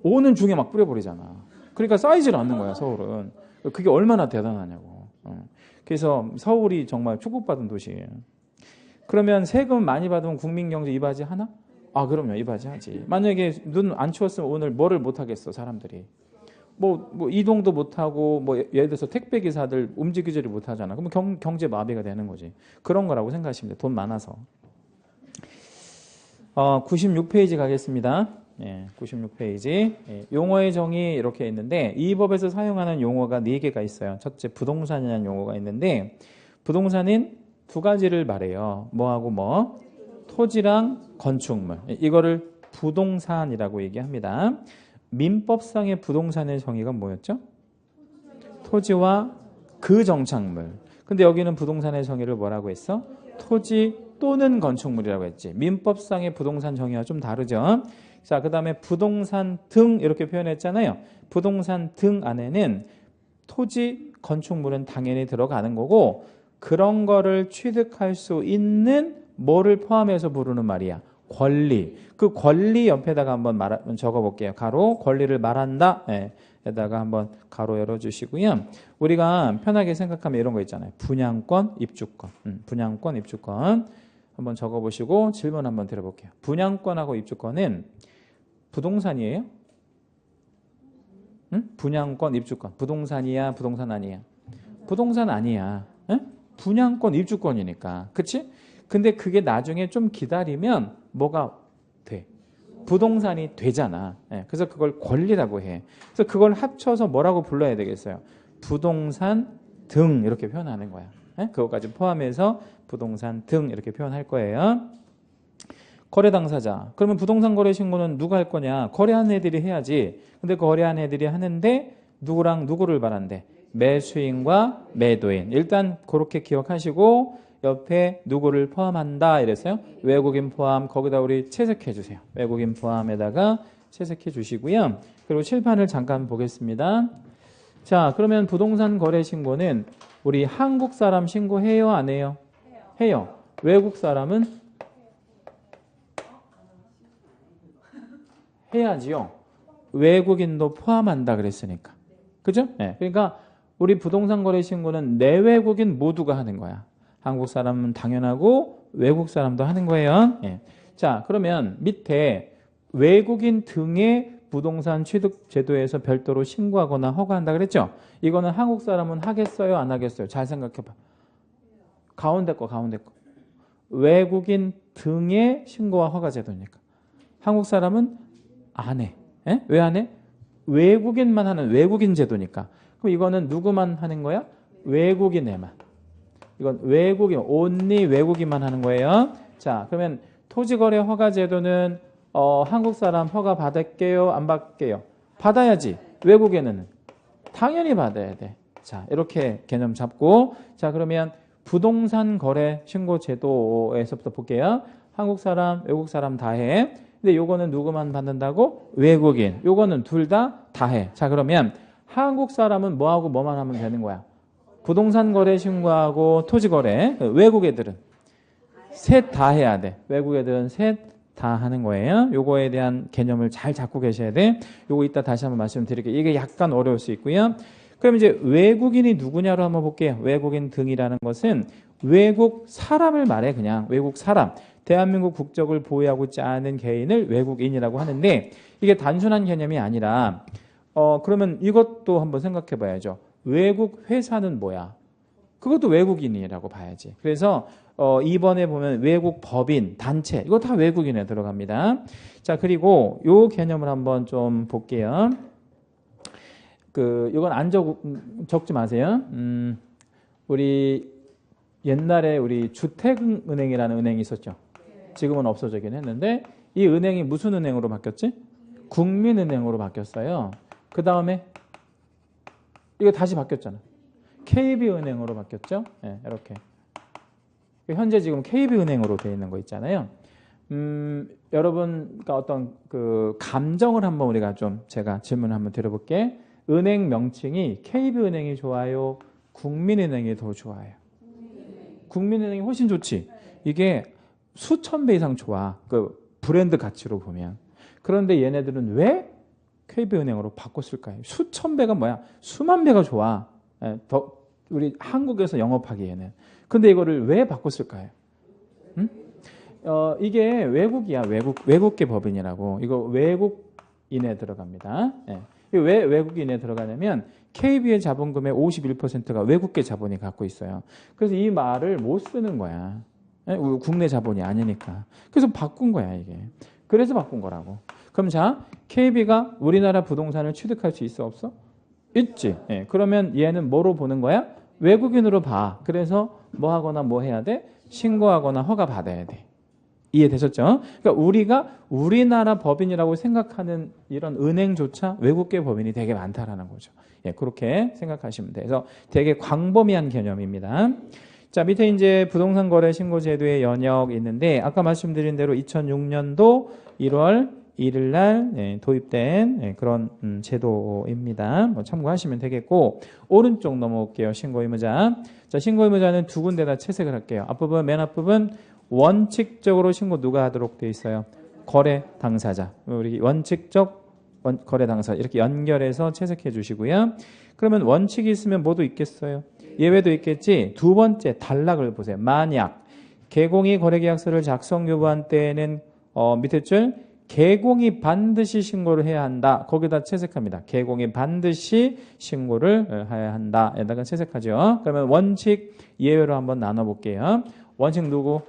오는 중에 막 뿌려버리잖아. 그러니까 쌓이질 않는 거야, 서울은. 그게 얼마나 대단하냐고. 그래서 서울이 정말 축복받은 도시예요. 그러면 세금 많이 받으면 국민경제 이바지 하나? 그럼요. 이바지 하지. 만약에 눈 안 치웠으면 오늘 뭐를 못 하겠어, 사람들이. 뭐 이동도 못하고 뭐 예를 들어서 택배 기사들 움직이지를 못하잖아. 그럼 경제 마비가 되는 거지. 그런 거라고 생각하시면 돼. 돈 많아서. 96페이지 가겠습니다. 96페이지. 용어의 정의 이렇게 있는데 이 법에서 사용하는 용어가 4개가 있어요. 첫째, 부동산이라는 용어가 있는데 부동산은 두 가지를 말해요. 뭐하고 뭐? 토지랑 건축물. 이거를 부동산이라고 얘기합니다. 민법상의 부동산의 정의가 뭐였죠? 토지와 그 정착물. 근데 여기는 부동산의 정의를 뭐라고 했어? 토지 또는 건축물이라고 했지. 민법상의 부동산 정의와 좀 다르죠. 자, 그 다음에 부동산 등 이렇게 표현했잖아요. 부동산 등 안에는 토지, 건축물은 당연히 들어가는 거고 그런 거를 취득할 수 있는 뭐를 포함해서 부르는 말이야. 권리. 그 권리 옆에다가 한번 적어볼게요. 가로 권리를 말한다. 에다가 한번 가로 열어주시고요. 우리가 편하게 생각하면 이런 거 있잖아요. 분양권, 입주권. 분양권, 입주권. 한번 적어보시고 질문 한번 드려볼게요. 분양권하고 입주권은 부동산이에요? 응? 분양권, 입주권. 부동산이야, 부동산 아니야? 부동산 아니야. 응? 분양권, 입주권이니까. 그치? 근데 그게 나중에 좀 기다리면 뭐가 돼? 부동산이 되잖아. 그래서 그걸 권리라고 해. 그래서 그걸 합쳐서 뭐라고 불러야 되겠어요? 부동산 등 이렇게 표현하는 거야. 그것까지 포함해서 부동산 등 이렇게 표현할 거예요. 거래 당사자. 그러면 부동산 거래 신고는 누가 할 거냐? 거래한 애들이 해야지. 근데 거래한 애들이 하는데 누구랑 누구를 말한대? 매수인과 매도인. 일단 그렇게 기억하시고 옆에 누구를 포함한다 이랬어요. 외국인 포함 거기다 우리 채색해 주세요. 외국인 포함에다가 채색해 주시고요. 그리고 칠판을 잠깐 보겠습니다. 자, 그러면 부동산 거래 신고는 우리 한국 사람 신고해요, 안 해요? 해요. 외국 사람은 해야지요. 외국인도 포함한다 그랬으니까. 그죠? 네. 그러니까 우리 부동산 거래 신고는 내외국인 모두가 하는 거야. 한국 사람은 당연하고 외국 사람도 하는 거예요. 예. 자, 그러면 밑에 외국인 등의 부동산 취득 제도에서 별도로 신고하거나 허가한다 그랬죠? 이거는 한국 사람은 하겠어요, 안 하겠어요? 잘 생각해봐. 가운데 거. 외국인 등의 신고와 허가 제도니까. 한국 사람은 안 해. 예? 왜 안 해? 외국인만 하는 외국인 제도니까. 그럼 이거는 누구만 하는 거야? 외국인에만. 이건 외국인, only 외국인만 하는 거예요. 자, 그러면 토지거래 허가 제도는 한국 사람 허가 받을게요? 안 받을게요? 받아야지. 외국인은 당연히 받아야 돼. 자, 이렇게 개념 잡고 자, 그러면 부동산 거래 신고 제도에서부터 볼게요. 한국 사람, 외국 사람 다 해. 근데 요거는 누구만 받는다고? 외국인. 요거는 둘 다 해. 자, 그러면 한국 사람은 뭐하고 뭐만 하면 되는 거야? 부동산 거래 신고하고 토지 거래. 외국 애들은 셋 다 해야 돼. 외국 애들은 셋 다 하는 거예요. 요거에 대한 개념을 잘 잡고 계셔야 돼. 요거 이따 다시 한번 말씀드릴게요. 이게 약간 어려울 수 있고요. 그럼 이제 외국인이 누구냐로 한번 볼게요. 외국인 등이라는 것은 외국 사람을 말해. 그냥 외국 사람. 대한민국 국적을 보유하고 있지 않은 개인을 외국인이라고 하는데 이게 단순한 개념이 아니라 그러면 이것도 한번 생각해 봐야죠. 외국 회사는 뭐야? 그것도 외국인이라고 봐야지. 그래서 2번에 보면 외국 법인, 단체 이거 다 외국인에 들어갑니다. 자, 그리고 요 개념을 한번 좀 볼게요. 이건 안 적지 마세요. 우리 옛날에 우리 주택은행이라는 은행이 있었죠. 지금은 없어지긴 했는데 이 은행이 무슨 은행으로 바뀌었지? 국민은행으로 바뀌었어요. 그 다음에 이거 다시 바뀌었잖아. KB은행으로 바뀌었죠. 네, 이렇게. 현재 지금 KB은행으로 되어 있는 거 있잖아요. 여러분과 어떤 그 감정을 한번 우리가 좀 제가 질문을 한번 드려볼게. 은행 명칭이 KB은행이 좋아요? 국민은행이 더 좋아요? 국민은행이 훨씬 좋지. 이게 수천 배 이상 좋아. 그 브랜드 가치로 보면. 그런데 얘네들은 왜 KB은행으로 바꿨을까요? 수천 배가 뭐야? 수만 배가 좋아. 우리 한국에서 영업하기에는. 근데 이거를 왜 바꿨을까요? 응? 이게 외국이야. 외국계 법인이라고. 이거 외국인에 들어갑니다. 왜 외국인에 들어가냐면 KB의 자본금의 51%가 외국계 자본이 갖고 있어요. 그래서 이 말을 못 쓰는 거야. 국내 자본이 아니니까. 그래서 바꾼 거야, 이게. 그래서 바꾼 거라고. 그럼 자, KB가 우리나라 부동산을 취득할 수 있어, 없어? 있지. 예, 그러면 얘는 뭐로 보는 거야? 외국인으로 봐. 그래서 뭐 하거나 뭐 해야 돼? 신고하거나 허가 받아야 돼. 이해되셨죠? 그러니까 우리가 우리나라 법인이라고 생각하는 이런 은행조차 외국계 법인이 되게 많다라는 거죠. 예, 그렇게 생각하시면 돼요. 그래서 되게 광범위한 개념입니다. 자, 밑에 이제 부동산 거래 신고 제도의 연역 있는데 아까 말씀드린 대로 2006년도 1월 1일 날 도입된 그런 제도입니다. 뭐 참고하시면 되겠고 오른쪽 넘어올게요. 신고 의무자. 자, 신고 의무자는 두 군데다 채색을 할게요. 앞부분 맨 앞부분 원칙적으로 신고 누가 하도록 돼 있어요? 거래 당사자. 우리 원칙적 거래 당사자 이렇게 연결해서 채색해 주시고요. 그러면 원칙이 있으면 뭐도 있겠어요? 예외도 있겠지. 두 번째 단락을 보세요. 만약 개공이 거래계약서를 작성 교부한 때에는 밑에 줄 개공이 반드시 신고를 해야 한다. 거기다 채색합니다. 개공이 반드시 신고를 해야 한다. 에다가 채색하죠. 그러면 원칙 예외로 한번 나눠볼게요. 원칙 누구?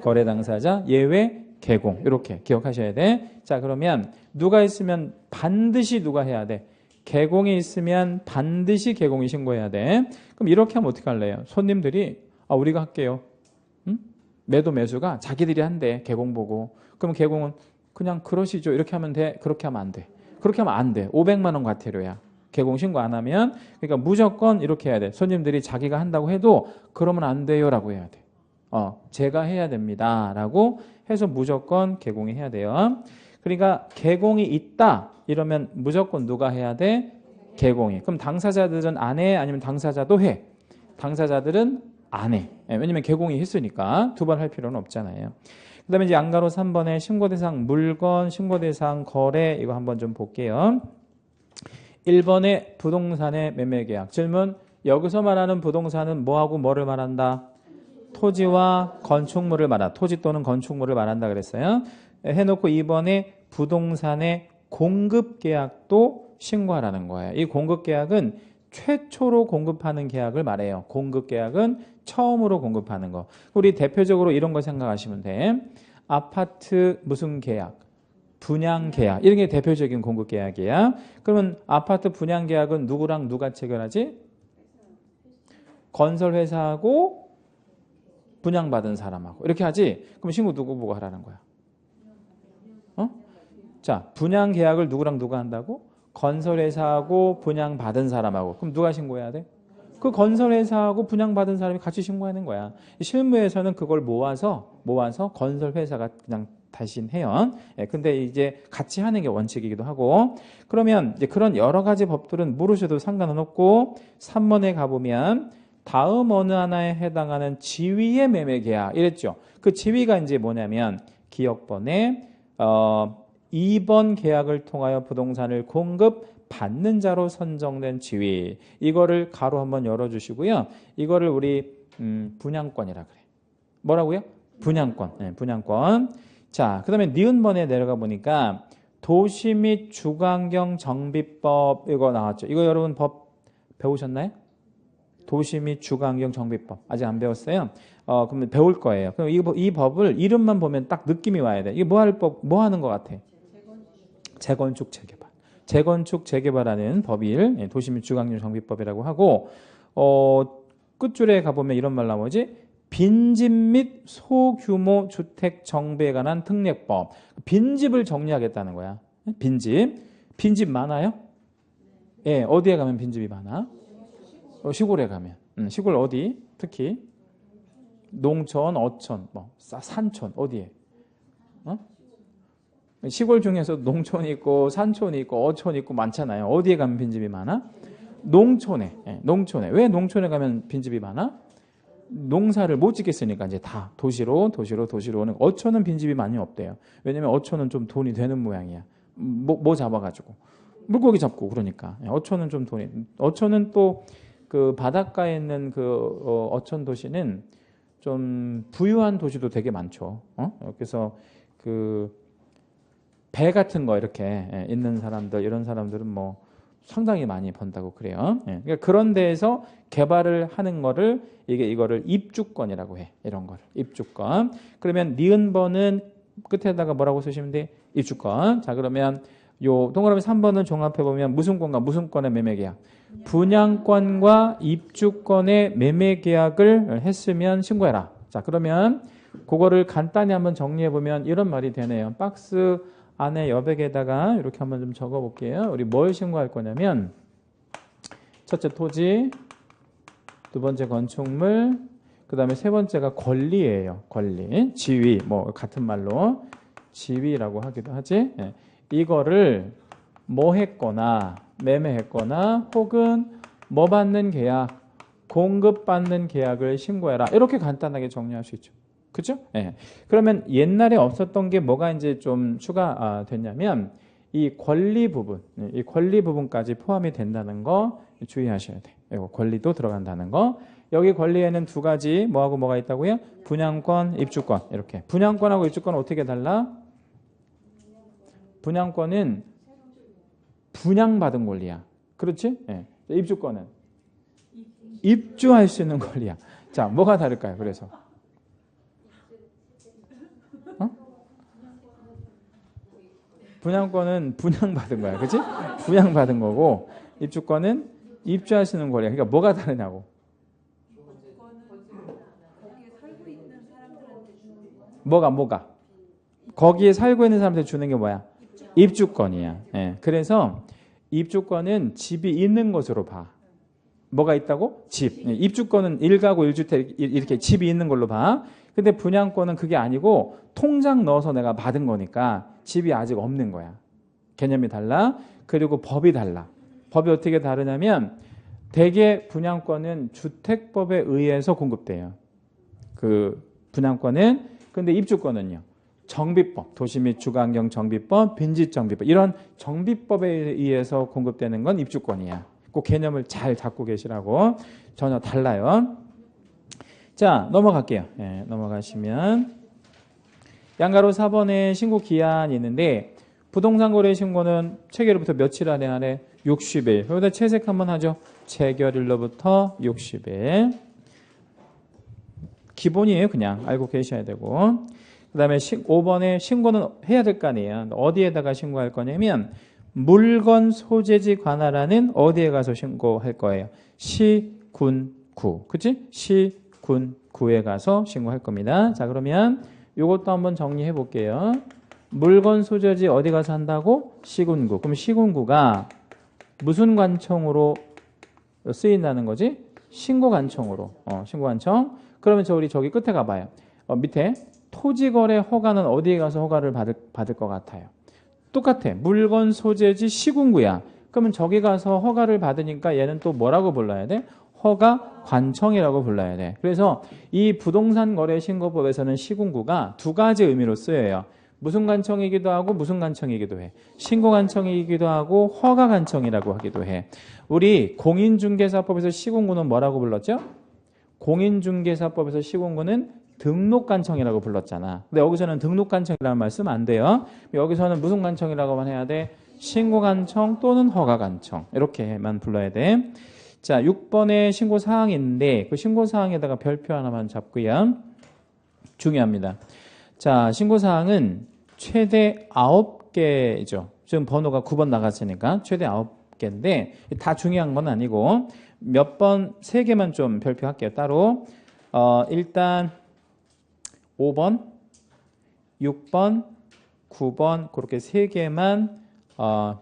거래 당사자, 예외, 개공. 이렇게 기억하셔야 돼. 자, 그러면 누가 있으면 반드시 누가 해야 돼? 개공이 있으면 반드시 개공이 신고해야 돼. 그럼 이렇게 하면 어떻게 할래요? 손님들이 우리가 할게요. 매도 매수가 자기들이 한대. 개공 보고. 그럼 개공은 그냥 그러시죠. 이렇게 하면 돼. 그렇게 하면 안 돼. 그렇게 하면 안 돼. 500만 원 과태료야. 개공 신고 안 하면. 그러니까 무조건 이렇게 해야 돼. 손님들이 자기가 한다고 해도 그러면 안 돼요라고 해야 돼. 제가 해야 됩니다. 라고 해서 무조건 개공이 해야 돼요. 그러니까 개공이 있다. 이러면 무조건 누가 해야 돼? 개공이. 그럼 당사자들은 안 해? 아니면 당사자도 해? 당사자들은 안 해. 왜냐면 개공이 했으니까 두 번 할 필요는 없잖아요. 그 다음에 이제 양가로 3번에 신고대상 물건, 신고대상 거래 이거 한번 좀 볼게요. 1번에 부동산의 매매계약. 질문, 여기서 말하는 부동산은 뭐하고 뭐를 말한다? 토지와 건축물을 말한다. 토지 또는 건축물을 말한다 그랬어요. 해놓고 2번에 부동산의 공급계약도 신고하라는 거예요. 이 공급계약은 최초로 공급하는 계약을 말해요. 공급계약은 처음으로 공급하는 거. 우리 대표적으로 이런 거 생각하시면 돼. 아파트 무슨 계약? 분양계약. 이런 게 대표적인 공급계약이야. 그러면 아파트 분양계약은 누구랑 누가 체결하지? 건설회사하고 분양받은 사람하고 이렇게 하지. 그럼 신고 누구 보고 하라는 거야? 자, 분양 계약을 누구랑 누가 한다고? 건설회사하고 분양받은 사람하고. 그럼 누가 신고해야 돼? 그 건설회사하고 분양받은 사람이 같이 신고하는 거야. 실무에서는 그걸 모아서 건설회사가 그냥 대신 해요. 근데 이제 같이 하는 게 원칙이기도 하고. 그러면 이제 그런 여러 가지 법들은 모르셔도 상관은 없고 3번에 가보면 다음 어느 하나에 해당하는 지위의 매매 계약 이랬죠. 그 지위가 이제 뭐냐면 기억번에 2번 계약을 통하여 부동산을 공급받는 자로 선정된 지위. 이거를 가로 한번 열어주시고요. 이거를 우리 분양권이라 그래. 뭐라고요? 분양권. 네, 분양권. 자, 그 다음에 니은번에 내려가 보니까 도시 및 주거환경 정비법 이거 나왔죠. 이거 여러분 법 배우셨나요? 도시 및 주거환경 정비법 아직 안 배웠어요? 그러면 배울 거예요. 그럼 이 법을 이름만 보면 딱 느낌이 와야 돼. 이게 뭐 하는 것 같아? 재건축 재개발. 재건축 재개발하는 법일 도시 및 주거환경 정비법이라고 하고 끝줄에 가보면 이런 말 나오지? 빈집 및 소규모 주택 정비에 관한 특례법. 빈집을 정리하겠다는 거야. 빈집 많아요? 예, 어디에 가면 빈집이 많아? 시골에 가면. 시골 어디? 특히 농촌, 어촌, 산촌 어디에? 시골 중에서 농촌이 있고 산촌이 있고 어촌이 있고 많잖아요. 어디에 가면 빈집이 많아? 농촌에. 농촌에. 왜 농촌에 가면 빈집이 많아? 농사를 못 짓겠으니까 이제 다 도시로 오는. 어촌은 빈집이 많이 없대요. 왜냐면 어촌은 좀 돈이 되는 모양이야. 뭐 잡아가지고 물고기 잡고 그러니까. 어촌은 좀 돈이. 어촌은 또 그 바닷가에 있는 그 어촌 도시는 좀 부유한 도시도 되게 많죠. 그래서 그 배 같은 거 이렇게 있는 사람들, 이런 사람들은 뭐 상당히 많이 번다고 그래요. 그러니까 그런 데에서 개발을 하는 거를 이거를 입주권이라고 해. 이런 거를 입주권. 그러면 니은번은 끝에다가 뭐라고 쓰시면 돼? 입주권. 자, 그러면 요 동그라미 3번은 종합해 보면 무슨 권과 무슨 권의 매매 계약? 분양권과 입주권의 매매 계약을 했으면 신고해라. 자, 그러면 그거를 간단히 한번 정리해 보면 이런 말이 되네요. 박스 안에 여백에다가 이렇게 한번 좀 적어 볼게요. 우리 뭘 신고할 거냐면 첫째 토지, 두 번째 건축물, 그 다음에 세 번째가 권리예요. 권리, 지위, 뭐 같은 말로 지위라고 하기도 하지. 이거를 뭐 했거나 매매했거나 혹은 뭐 받는 계약, 공급받는 계약을 신고해라. 이렇게 간단하게 정리할 수 있죠. 그죠? 예. 그러면 옛날에 없었던 게 뭐가 이제 좀 추가됐냐면 이 권리 부분, 이 권리 부분까지 포함이 된다는 거 주의하셔야 돼. 이거 권리도 들어간다는 거. 여기 권리에는 두 가지 뭐하고 뭐가 있다고요? 분양권, 입주권. 이렇게. 분양권하고 입주권은 어떻게 달라? 분양권은 분양받은 권리야. 그렇지? 예. 입주권은 입주할 수 있는 권리야. 자, 뭐가 다를까요? 그래서 분양권은 분양받은 거야. 그치? 분양받은 거고, 입주권은 입주할 수 있는 권리야. 그러니까 뭐가 다르냐고. 뭐가? 거기에 살고 있는 사람한테 주는 게 뭐야? 입주권이야. 예. 그래서 입주권은 집이 있는 것으로 봐. 뭐가 있다고? 집. 입주권은 1가구 1주택 이렇게 집이 있는 걸로 봐. 근데 분양권은 그게 아니고 통장 넣어서 내가 받은 거니까 집이 아직 없는 거야. 개념이 달라. 그리고 법이 달라. 법이 어떻게 다르냐면 대개 분양권은 주택법에 의해서 공급돼요. 그 분양권은. 근데 입주권은요. 정비법, 도시 및 주거환경 정비법, 빈집 정비법 이런 정비법에 의해서 공급되는 건 입주권이야. 그 개념을 잘 잡고 계시라고. 전혀 달라요. 자, 넘어갈게요. 네, 넘어가시면 양가로 4번에 신고 기한이 있는데 부동산 거래 신고는 체결일부터 며칠 안에 하래? 60일. 여기다 채색 한번 하죠. 체결일로부터 60일. 기본이에요. 그냥 알고 계셔야 되고. 그 다음에 5번에 신고는 해야 될 거 아니에요. 어디에다가 신고할 거냐면 물건 소재지 관할하는 어디에 가서 신고할 거예요? 시, 군, 구. 그치? 시, 군, 구에 가서 신고할 겁니다. 자, 그러면 이것도 한번 정리해 볼게요. 물건 소재지 어디 가서 한다고? 시군구. 그럼 시군구가 무슨 관청으로 쓰인다는 거지? 신고관청으로. 신고관청. 그러면 우리 저기 끝에 가봐요. 밑에 토지거래 허가는 어디에 가서 허가를 받을 것 같아요? 똑같아. 물건 소재지 시군구야. 그러면 저기 가서 허가를 받으니까 얘는 또 뭐라고 불러야 돼? 허가 관청이라고 불러야 돼. 그래서 이 부동산 거래 신고법에서는 시군구가 두 가지 의미로 쓰여요. 무슨 관청이기도 하고 무슨 관청이기도 해. 신고 관청이기도 하고 허가 관청이라고 하기도 해. 우리 공인중개사법에서 시군구는 뭐라고 불렀죠? 공인중개사법에서 시군구는 등록관청이라고 불렀잖아. 근데 여기서는 등록관청이라는 말 쓰면 안 돼요. 여기서는 무슨 관청이라고만 해야 돼? 신고관청 또는 허가관청. 이렇게만 불러야 돼. 자, 6번에 신고사항이 있는데 그 신고사항에다가 별표 하나만 잡고요. 중요합니다. 자, 신고사항은 최대 9개죠. 지금 번호가 9번 나갔으니까 최대 9개인데 다 중요한 건 아니고 몇 번, 3개만 좀 별표할게요. 따로. 일단 5번, 6번, 9번 그렇게 3개만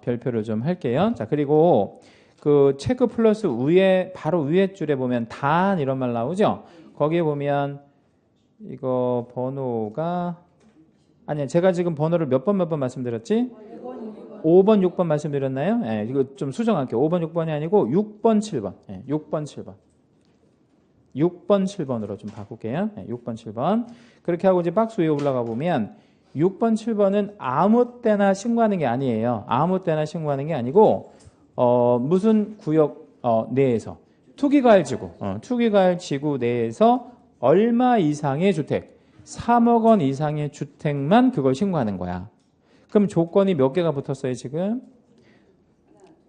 별표를 좀 할게요. 자, 그리고 그 체크 플러스 위에 바로 위에 줄에 보면 단 이런 말 나오죠. 거기에 보면 이거 번호가 아니야. 제가 지금 번호를 몇 번 말씀드렸지? 5번, 6번 말씀드렸나요? 네, 이거 좀 수정할게요. 5번, 6번이 아니고 6번, 7번. 네, 6번, 7번. 6번, 7번으로 좀 바꿀게요. 네, 6번, 7번. 그렇게 하고 이제 박스 위에 올라가 보면 6번, 7번은 아무 때나 신고하는 게 아니에요. 아무 때나 신고하는 게 아니고 무슨 구역 내에서 투기과열지구, 투기과열지구 내에서 얼마 이상의 주택, 3억 원 이상의 주택만 그걸 신고하는 거야. 그럼 조건이 몇 개가 붙었어요, 지금?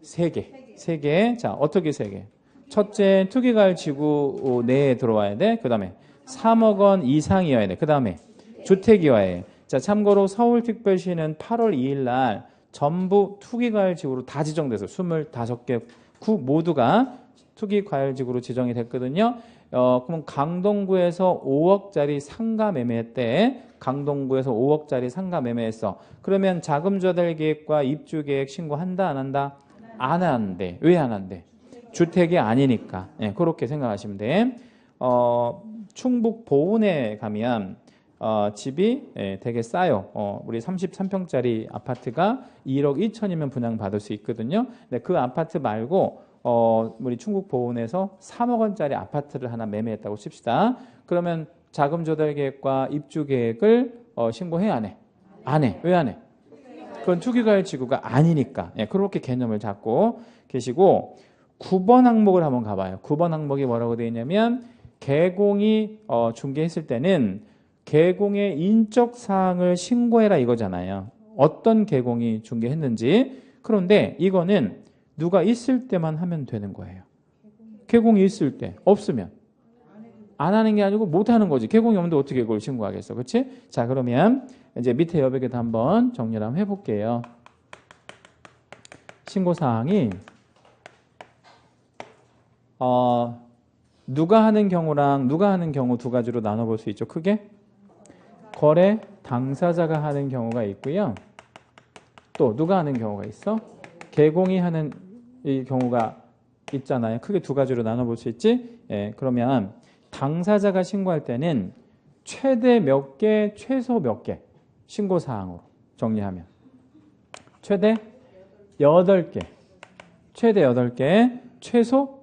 3개. 3개. 자, 어떻게 3개? 첫째, 투기과열 지구 내에 들어와야 돼. 그 다음에 3억 원 이상이어야 돼. 그 다음에 주택이어야 해. 자, 참고로 서울특별시는 8월 2일 날 전부 투기과열지구로 다 지정돼서 25개 구 모두가 투기과열지구로 지정이 됐거든요. 그럼 강동구에서 5억짜리 상가 매매했대. 강동구에서 5억짜리 상가 매매했어. 그러면 자금 조달 계획과 입주 계획 신고한다, 안 한다? 안 한대. 왜 안 한대? 주택이 아니니까. 네, 그렇게 생각하시면 돼. 충북 보은에 가면 집이 되게 싸요. 우리 33평짜리 아파트가 1억 2천이면 분양받을 수 있거든요. 근데 그 아파트 말고 우리 충북 보은에서 3억 원짜리 아파트를 하나 매매했다고 칩시다. 그러면 자금 조달 계획과 입주 계획을 신고해, 안 해? 안 해. 왜 안 해? 그건 투기과열 지구가 아니니까. 그렇게 개념을 잡고 계시고 9번 항목을 한번 가봐요. 9번 항목이 뭐라고 되어 있냐면 개공이 중개했을 때는 개공의 인적 사항을 신고해라 이거잖아요. 어떤 개공이 중개했는지. 그런데 이거는 누가 있을 때만 하면 되는 거예요. 개공이 있을 때. 없으면 안 하는 게 아니고 못 하는 거지. 개공이 없는데 어떻게 그걸 신고하겠어. 그렇지? 자, 그러면 이제 밑에 여백에도 한번 정리를 한번 해볼게요. 신고 사항이 누가 하는 경우랑 누가 하는 경우 두 가지로 나눠볼 수 있죠. 크게 거래 당사자가 하는 경우가 있고요. 또 누가 하는 경우가 있어? 개공이 하는 이 경우가 있잖아요. 크게 두 가지로 나눠볼 수 있지. 그러면 당사자가 신고할 때는 최대 몇 개, 최소 몇 개 신고 사항으로 정리하면 최대 8개, 최대 8개, 최소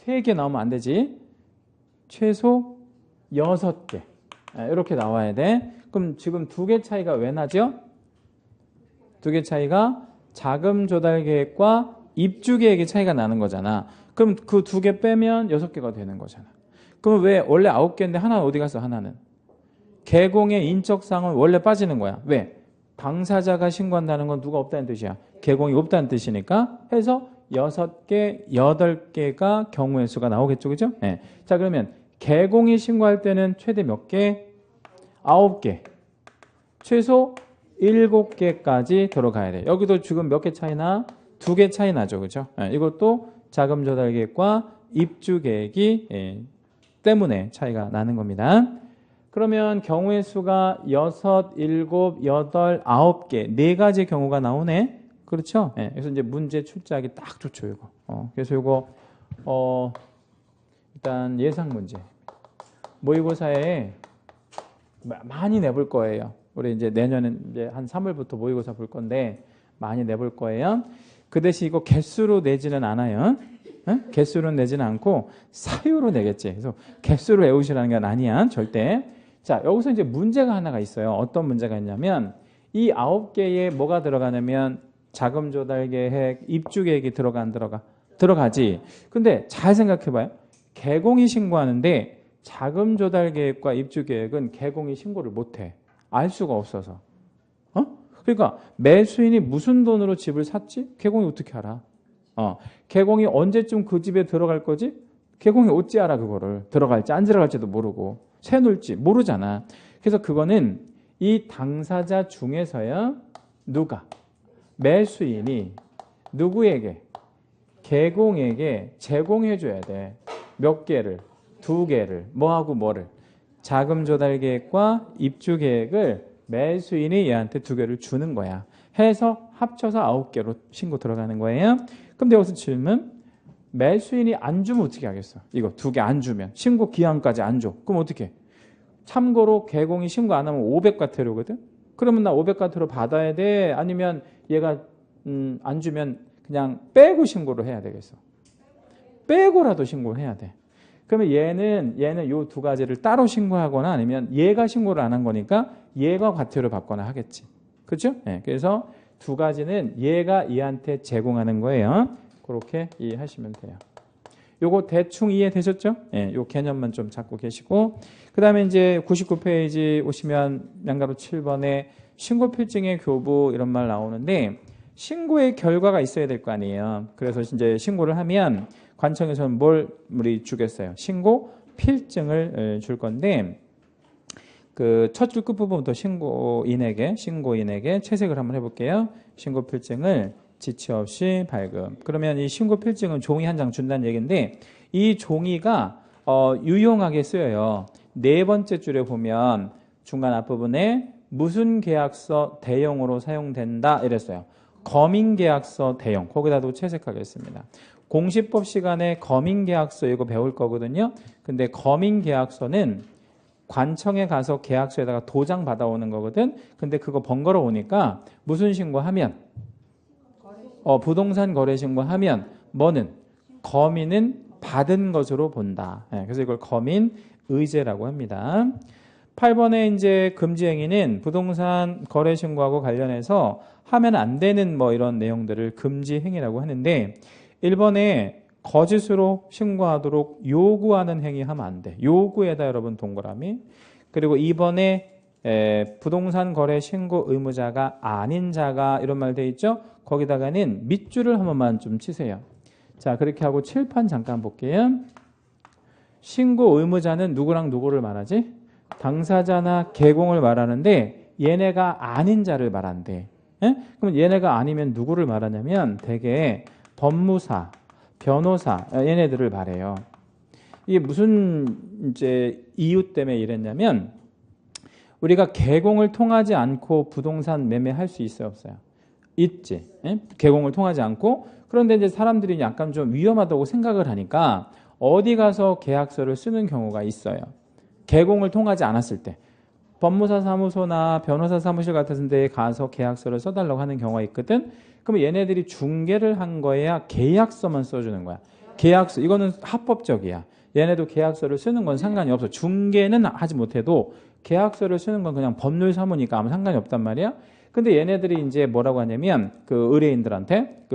3개 나오면 안 되지. 최소 6개. 이렇게 나와야 돼. 그럼 지금 2개 차이가 왜 나죠? 2개 차이가 자금 조달 계획과 입주 계획의 차이가 나는 거잖아. 그럼 그 2개 빼면 6개가 되는 거잖아. 그럼 왜 원래 9개인데 하나는 어디 갔어? 하나는. 개공의 인적사항은 원래 빠지는 거야. 왜? 당사자가 신고한다는 건 누가 없다는 뜻이야. 개공이 없다는 뜻이니까 해서 6개, 8개가 경우의 수가 나오겠죠. 그죠? 네. 자, 그러면 개공이 신고할 때는 최대 몇 개? 9개. 최소 7개까지 들어가야 돼. 여기도 지금 몇 개 차이나? 2개 차이 나죠. 그죠? 네. 이것도 자금 조달 계획과 입주 계획이 때문에 차이가 나는 겁니다. 그러면 경우의 수가 6, 7, 8, 9개, 4가지 경우가 나오네. 그렇죠? 네, 그래서 이제 문제 출제하기 딱 좋죠, 이거. 그래서 이거, 일단 예상 문제. 모의고사에 많이 내볼 거예요. 우리 이제 내년은 이제 한 3월부터 모의고사 볼 건데 많이 내볼 거예요. 그 대신 이거 개수로 내지는 않아요. 응? 개수로 내지는 않고 사유로 내겠지. 그래서 개수로 외우시라는 건 아니야, 절대. 자, 여기서 이제 문제가 하나가 있어요. 어떤 문제가 있냐면 이 9개에 뭐가 들어가냐면 자금 조달 계획, 입주 계획이 들어가 안 들어가? 들어가지. 근데 잘 생각해 봐요. 개공이 신고하는데 자금 조달 계획과 입주 계획은 개공이 신고를 못 해. 알 수가 없어서. 그러니까 매수인이 무슨 돈으로 집을 샀지? 개공이 어떻게 알아? 개공이 언제쯤 그 집에 들어갈 거지? 개공이 어찌 알아 그거를. 들어갈지 안 들어갈지도 모르고 세놓을지 모르잖아. 그래서 그거는 이 당사자 중에서요. 누가? 매수인이 누구에게? 개공에게 제공해줘야 돼. 몇 개를? 2개를. 뭐하고 뭐를? 자금 조달 계획과 입주 계획을 매수인이 얘한테 2개를 주는 거야. 해서 합쳐서 9개로 신고 들어가는 거예요. 근데 여기서 질문. 매수인이 안 주면 어떻게 하겠어? 이거 2개 안 주면. 신고 기한까지 안 줘. 그럼 어떻게? 참고로 개공이 신고 안 하면 500과태료거든? 그러면 나 500과태료 받아야 돼? 아니면 얘가 안 주면 그냥 빼고 신고를 해야 되겠어? 빼고라도 신고를 해야 돼. 그러면 얘는 요 2가지를 따로 신고하거나 아니면 얘가 신고를 안 한 거니까 얘가 과태료 받거나 하겠지. 그렇죠? 네, 그래서 2가지는 얘가 얘한테 제공하는 거예요. 그렇게 이해하시면 돼요. 요거 대충 이해되셨죠? 예, 요 개념만 좀 잡고 계시고. 그 다음에 이제 99페이지 오시면 양가로 7번에 신고필증의 교부 이런 말 나오는데 신고의 결과가 있어야 될 거 아니에요. 그래서 이제 신고를 하면 관청에서는 뭘 우리 주겠어요? 신고 필증을 줄 건데 그 첫 줄 끝부분부터 신고인에게 채색을 한번 해볼게요. 신고 필증을 지체 없이 발급. 그러면 이 신고 필증은 종이 한 장 준다는 얘기인데 이 종이가 유용하게 쓰여요. 네 번째 줄에 보면 중간 앞부분에 무슨 계약서 대용으로 사용된다 이랬어요. 거민계약서 대용. 거기다도 채색하겠습니다. 공시법 시간에 거민계약서 이거 배울 거거든요. 근데 거민계약서는 관청에 가서 계약서에다가 도장 받아오는 거거든. 근데 그거 번거로 오니까 무슨 신고하면 부동산 거래 신고하면 뭐는 거민은 받은 것으로 본다. 그래서 이걸 거민 의제라고 합니다. 8번에 이제 금지 행위는 부동산 거래 신고하고 관련해서 하면 안 되는 뭐 이런 내용들을 금지 행위라고 하는데 1번에 거짓으로 신고하도록 요구하는 행위 하면 안 돼. 요구에다 여러분 동그라미. 그리고 2번에 부동산 거래 신고 의무자가 아닌 자가 이런 말 돼 있죠? 거기다가는 밑줄을 한 번만 좀 치세요. 자, 그렇게 하고 칠판 잠깐 볼게요. 신고 의무자는 누구랑 누구를 말하지? 당사자나 개공을 말하는데 얘네가 아닌 자를 말한대. 그럼 얘네가 아니면 누구를 말하냐면 대개 법무사, 변호사 얘네들을 말해요. 이게 무슨 이제 이유 때문에 이랬냐면 우리가 개공을 통하지 않고 부동산 매매할 수 있어요, 없어요? 있지. 개공을 통하지 않고. 그런데 이제 사람들이 약간 좀 위험하다고 생각을 하니까 어디 가서 계약서를 쓰는 경우가 있어요. 개공을 통하지 않았을 때. 법무사 사무소나 변호사 사무실 같은 데에 가서 계약서를 써달라고 하는 경우가 있거든. 그러면 얘네들이 중개를 한 거야 계약서만 써주는 거야. 계약서 이거는 합법적이야. 얘네도 계약서를 쓰는 건 상관이 없어. 중개는 하지 못해도 계약서를 쓰는 건 그냥 법률 사무니까 아무 상관이 없단 말이야. 근데 얘네들이 이제 뭐라고 하냐면 그 의뢰인들한테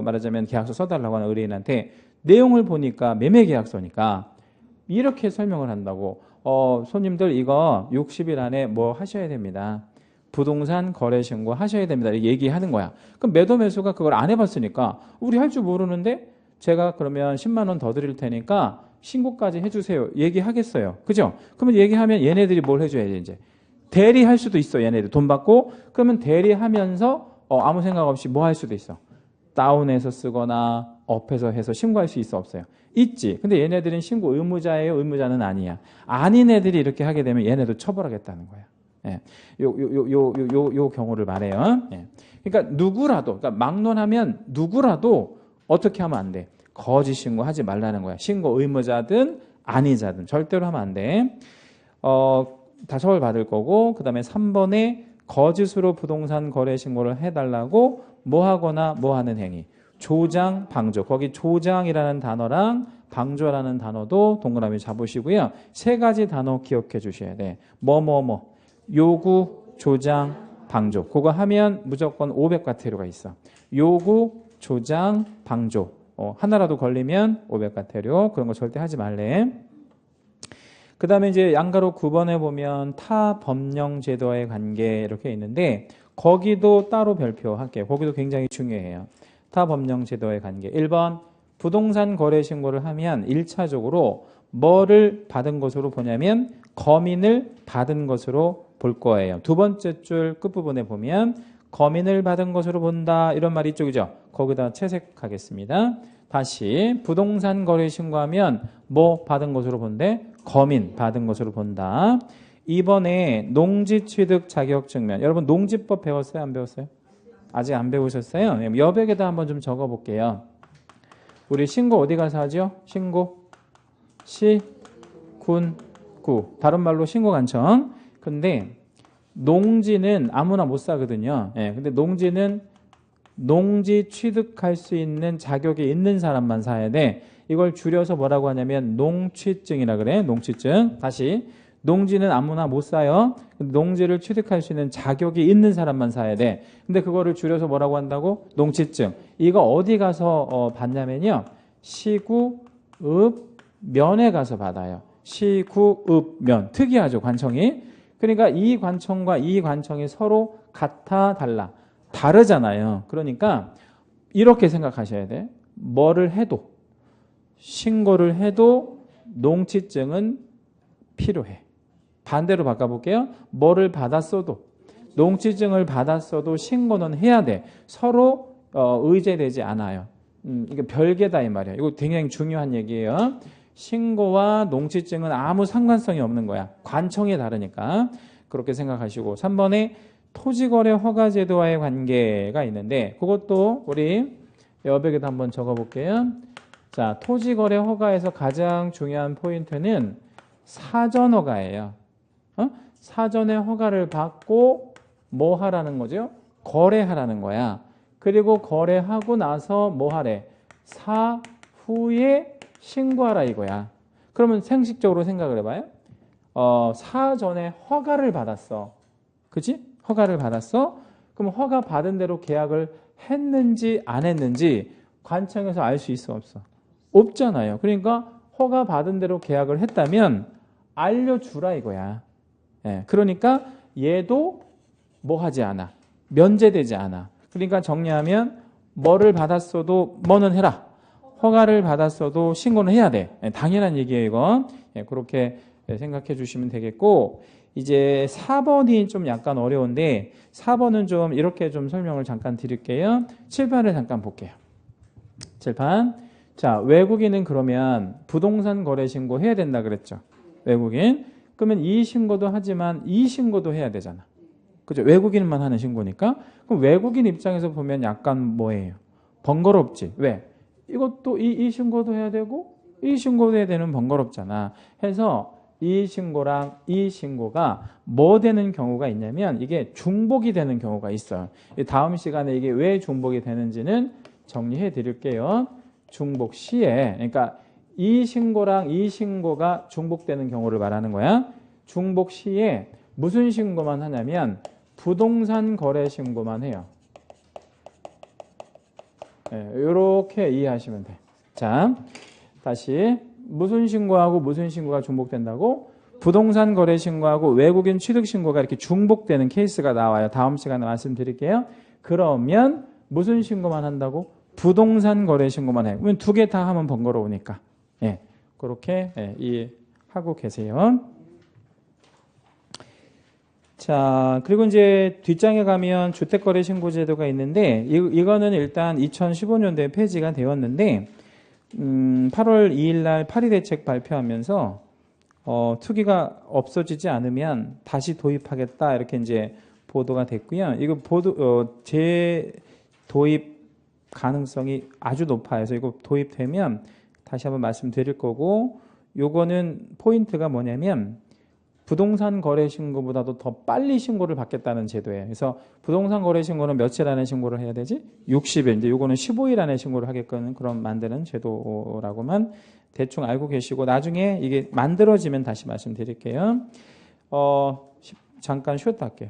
말하자면 계약서 써달라고 하는 의뢰인한테 내용을 보니까 매매 계약서니까 이렇게 설명을 한다고. 손님들 이거 60일 안에 뭐 하셔야 됩니다. 부동산 거래 신고 하셔야 됩니다. 이렇게 얘기하는 거야. 그럼 매도 매수가 그걸 안 해봤으니까 우리 할 줄 모르는데 제가 그러면 10만 원 더 드릴 테니까 신고까지 해주세요. 얘기하겠어요. 그죠? 그러면 얘기하면 얘네들이 뭘 해줘야지 이제. 대리할 수도 있어. 얘네들 돈 받고. 그러면 대리하면서 아무 생각 없이 뭐 할 수도 있어. 다운해서 쓰거나 업해서 해서 신고할 수 있어 없어요? 있지. 근데 얘네들은 신고 의무자예요? 의무자는 아니야. 아닌 애들이 이렇게 하게 되면 얘네도 처벌하겠다는 거야. 예. 요 경우를 말해요. 예. 그러니까 누구라도, 그러니까 막론하면 누구라도 어떻게 하면 안 돼? 거짓 신고하지 말라는 거야. 신고 의무자든 아니자든 절대로 하면 안 돼. 다 처벌받을 거고, 그 다음에 3번에 거짓으로 부동산 거래 신고를 해달라고 뭐 하거나 뭐 하는 행위. 조장, 방조. 거기 조장이라는 단어랑 방조라는 단어도 동그라미 잡으시고요. 세 가지 단어 기억해 주셔야 돼. 요구, 조장, 방조. 그거 하면 무조건 500과태료가 있어. 요구, 조장, 방조. 하나라도 걸리면 500과태료. 그런 거 절대 하지 말래. 그 다음에 이제 양가로 9번에 보면 타 법령 제도와의 관계 이렇게 있는데 거기도 따로 별표할게요. 거기도 굉장히 중요해요. 타 법령 제도와의 관계. 1번 부동산 거래 신고를 하면 1차적으로 뭐를 받은 것으로 보냐면 거민을 받은 것으로 볼 거예요. 두 번째 줄 끝부분에 보면 거민을 받은 것으로 본다 이런 말이 이쪽이죠. 거기다 채색하겠습니다. 다시 부동산 거래 신고하면 뭐 받은 것으로 본대? 거민 받은 것으로 본다. 이번에 농지 취득 자격 증명. 여러분 농지법 배웠어요? 안 배웠어요? 아직 안 배우셨어요? 여백에다 한번 좀 적어 볼게요. 우리 신고 어디 가서 하죠? 신고 시, 군, 구. 다른 말로 신고관청. 근데 농지는 아무나 못 사거든요. 근데 농지는 농지 취득할 수 있는 자격이 있는 사람만 사야 돼. 이걸 줄여서 뭐라고 하냐면 농취증이라 그래. 농취증. 다시 농지는 아무나 못 사요. 근데 농지를 취득할 수 있는 자격이 있는 사람만 사야 돼. 근데 그거를 줄여서 뭐라고 한다고? 농취증. 이거 어디 가서 받냐면요. 시구 면에 가서 받아요. 시, 구, 읍, 면. 특이하죠, 관청이. 그러니까 이 관청과 이 관청이 서로 같아, 달라. 다르잖아요. 그러니까 이렇게 생각하셔야 돼. 뭐를 해도, 신고를 해도 농취증은 필요해. 반대로 바꿔볼게요. 뭐를 받았어도, 농취증을 받았어도 신고는 해야 돼. 서로 의제되지 않아요. 이게 별개다 이 말이야. 이거 굉장히 중요한 얘기예요. 신고와 농취증은 아무 상관성이 없는 거야. 관청이 다르니까. 그렇게 생각하시고 3번에 토지거래 허가제도와의 관계가 있는데 그것도 우리 여백에도 한번 적어볼게요. 자, 토지거래 허가에서 가장 중요한 포인트는 사전허가예요. 사전에 허가를 받고 뭐 하라는 거죠? 거래하라는 거야. 그리고 거래하고 나서 뭐 하래? 사후에 신고하라 이거야. 그러면 상식적으로 생각을 해봐요. 사전에 허가를 받았어. 그치? 허가를 받았어? 그럼 허가 받은 대로 계약을 했는지 안 했는지 관청에서 알 수 있어 없어? 없잖아요. 그러니까 허가 받은 대로 계약을 했다면 알려주라 이거야. 예, 그러니까 얘도 뭐 하지 않아? 면제되지 않아. 그러니까 정리하면 뭐를 받았어도 뭐는 해라. 허가를 받았어도 신고는 해야 돼. 예, 당연한 얘기예요 이건. 예, 그렇게 생각해 주시면 되겠고 이제 4번이 좀 약간 어려운데 4번은 좀 이렇게 좀 설명을 잠깐 드릴게요. 칠판을 잠깐 볼게요. 칠판. 자, 외국인은 그러면 부동산 거래 신고 해야 된다 그랬죠. 외국인. 그러면 이 신고도 하지만 이 신고도 해야 되잖아. 그죠? 외국인만 하는 신고니까. 그럼 외국인 입장에서 보면 약간 뭐예요? 번거롭지. 왜? 이것도 이 신고도 해야 되고 이 신고도 해야 되는 번거롭잖아. 해서 이 신고랑 이 신고가 뭐 되는 경우가 있냐면 이게 중복이 되는 경우가 있어요. 다음 시간에 이게 왜 중복이 되는지는 정리해 드릴게요. 중복 시에 그러니까 이 신고랑 이 신고가 중복되는 경우를 말하는 거야. 중복 시에 무슨 신고만 하냐면 부동산 거래 신고만 해요. 이렇게 이해하시면 돼. 자, 다시 무슨 신고하고 무슨 신고가 중복된다고? 부동산 거래 신고하고 외국인 취득 신고가 이렇게 중복되는 케이스가 나와요. 다음 시간에 말씀드릴게요. 그러면 무슨 신고만 한다고? 부동산 거래 신고만 해. 그러면 두 개 다 하면 번거로우니까. 예, 그렇게 이해하고 계세요. 자, 그리고 이제 뒷장에 가면 주택거래 신고제도가 있는데 이거는 일단 2015년도에 폐지가 되었는데 8월 2일 날 파리 대책 발표하면서 투기가 없어지지 않으면 다시 도입하겠다 이렇게 이제 보도가 됐고요. 이거 재도입 가능성이 아주 높아요. 그래서 이거 도입되면 다시 한번 말씀드릴 거고 요거는 포인트가 뭐냐면 부동산 거래 신고보다도 더 빨리 신고를 받겠다는 제도예요. 그래서 부동산 거래 신고는 며칠 안에 신고를 해야 되지? 60일. 이제 요거는 15일 안에 신고를 하게끔 그런 만드는 제도라고만 대충 알고 계시고 나중에 이게 만들어지면 다시 말씀드릴게요. 잠깐 쉬었다 할게요.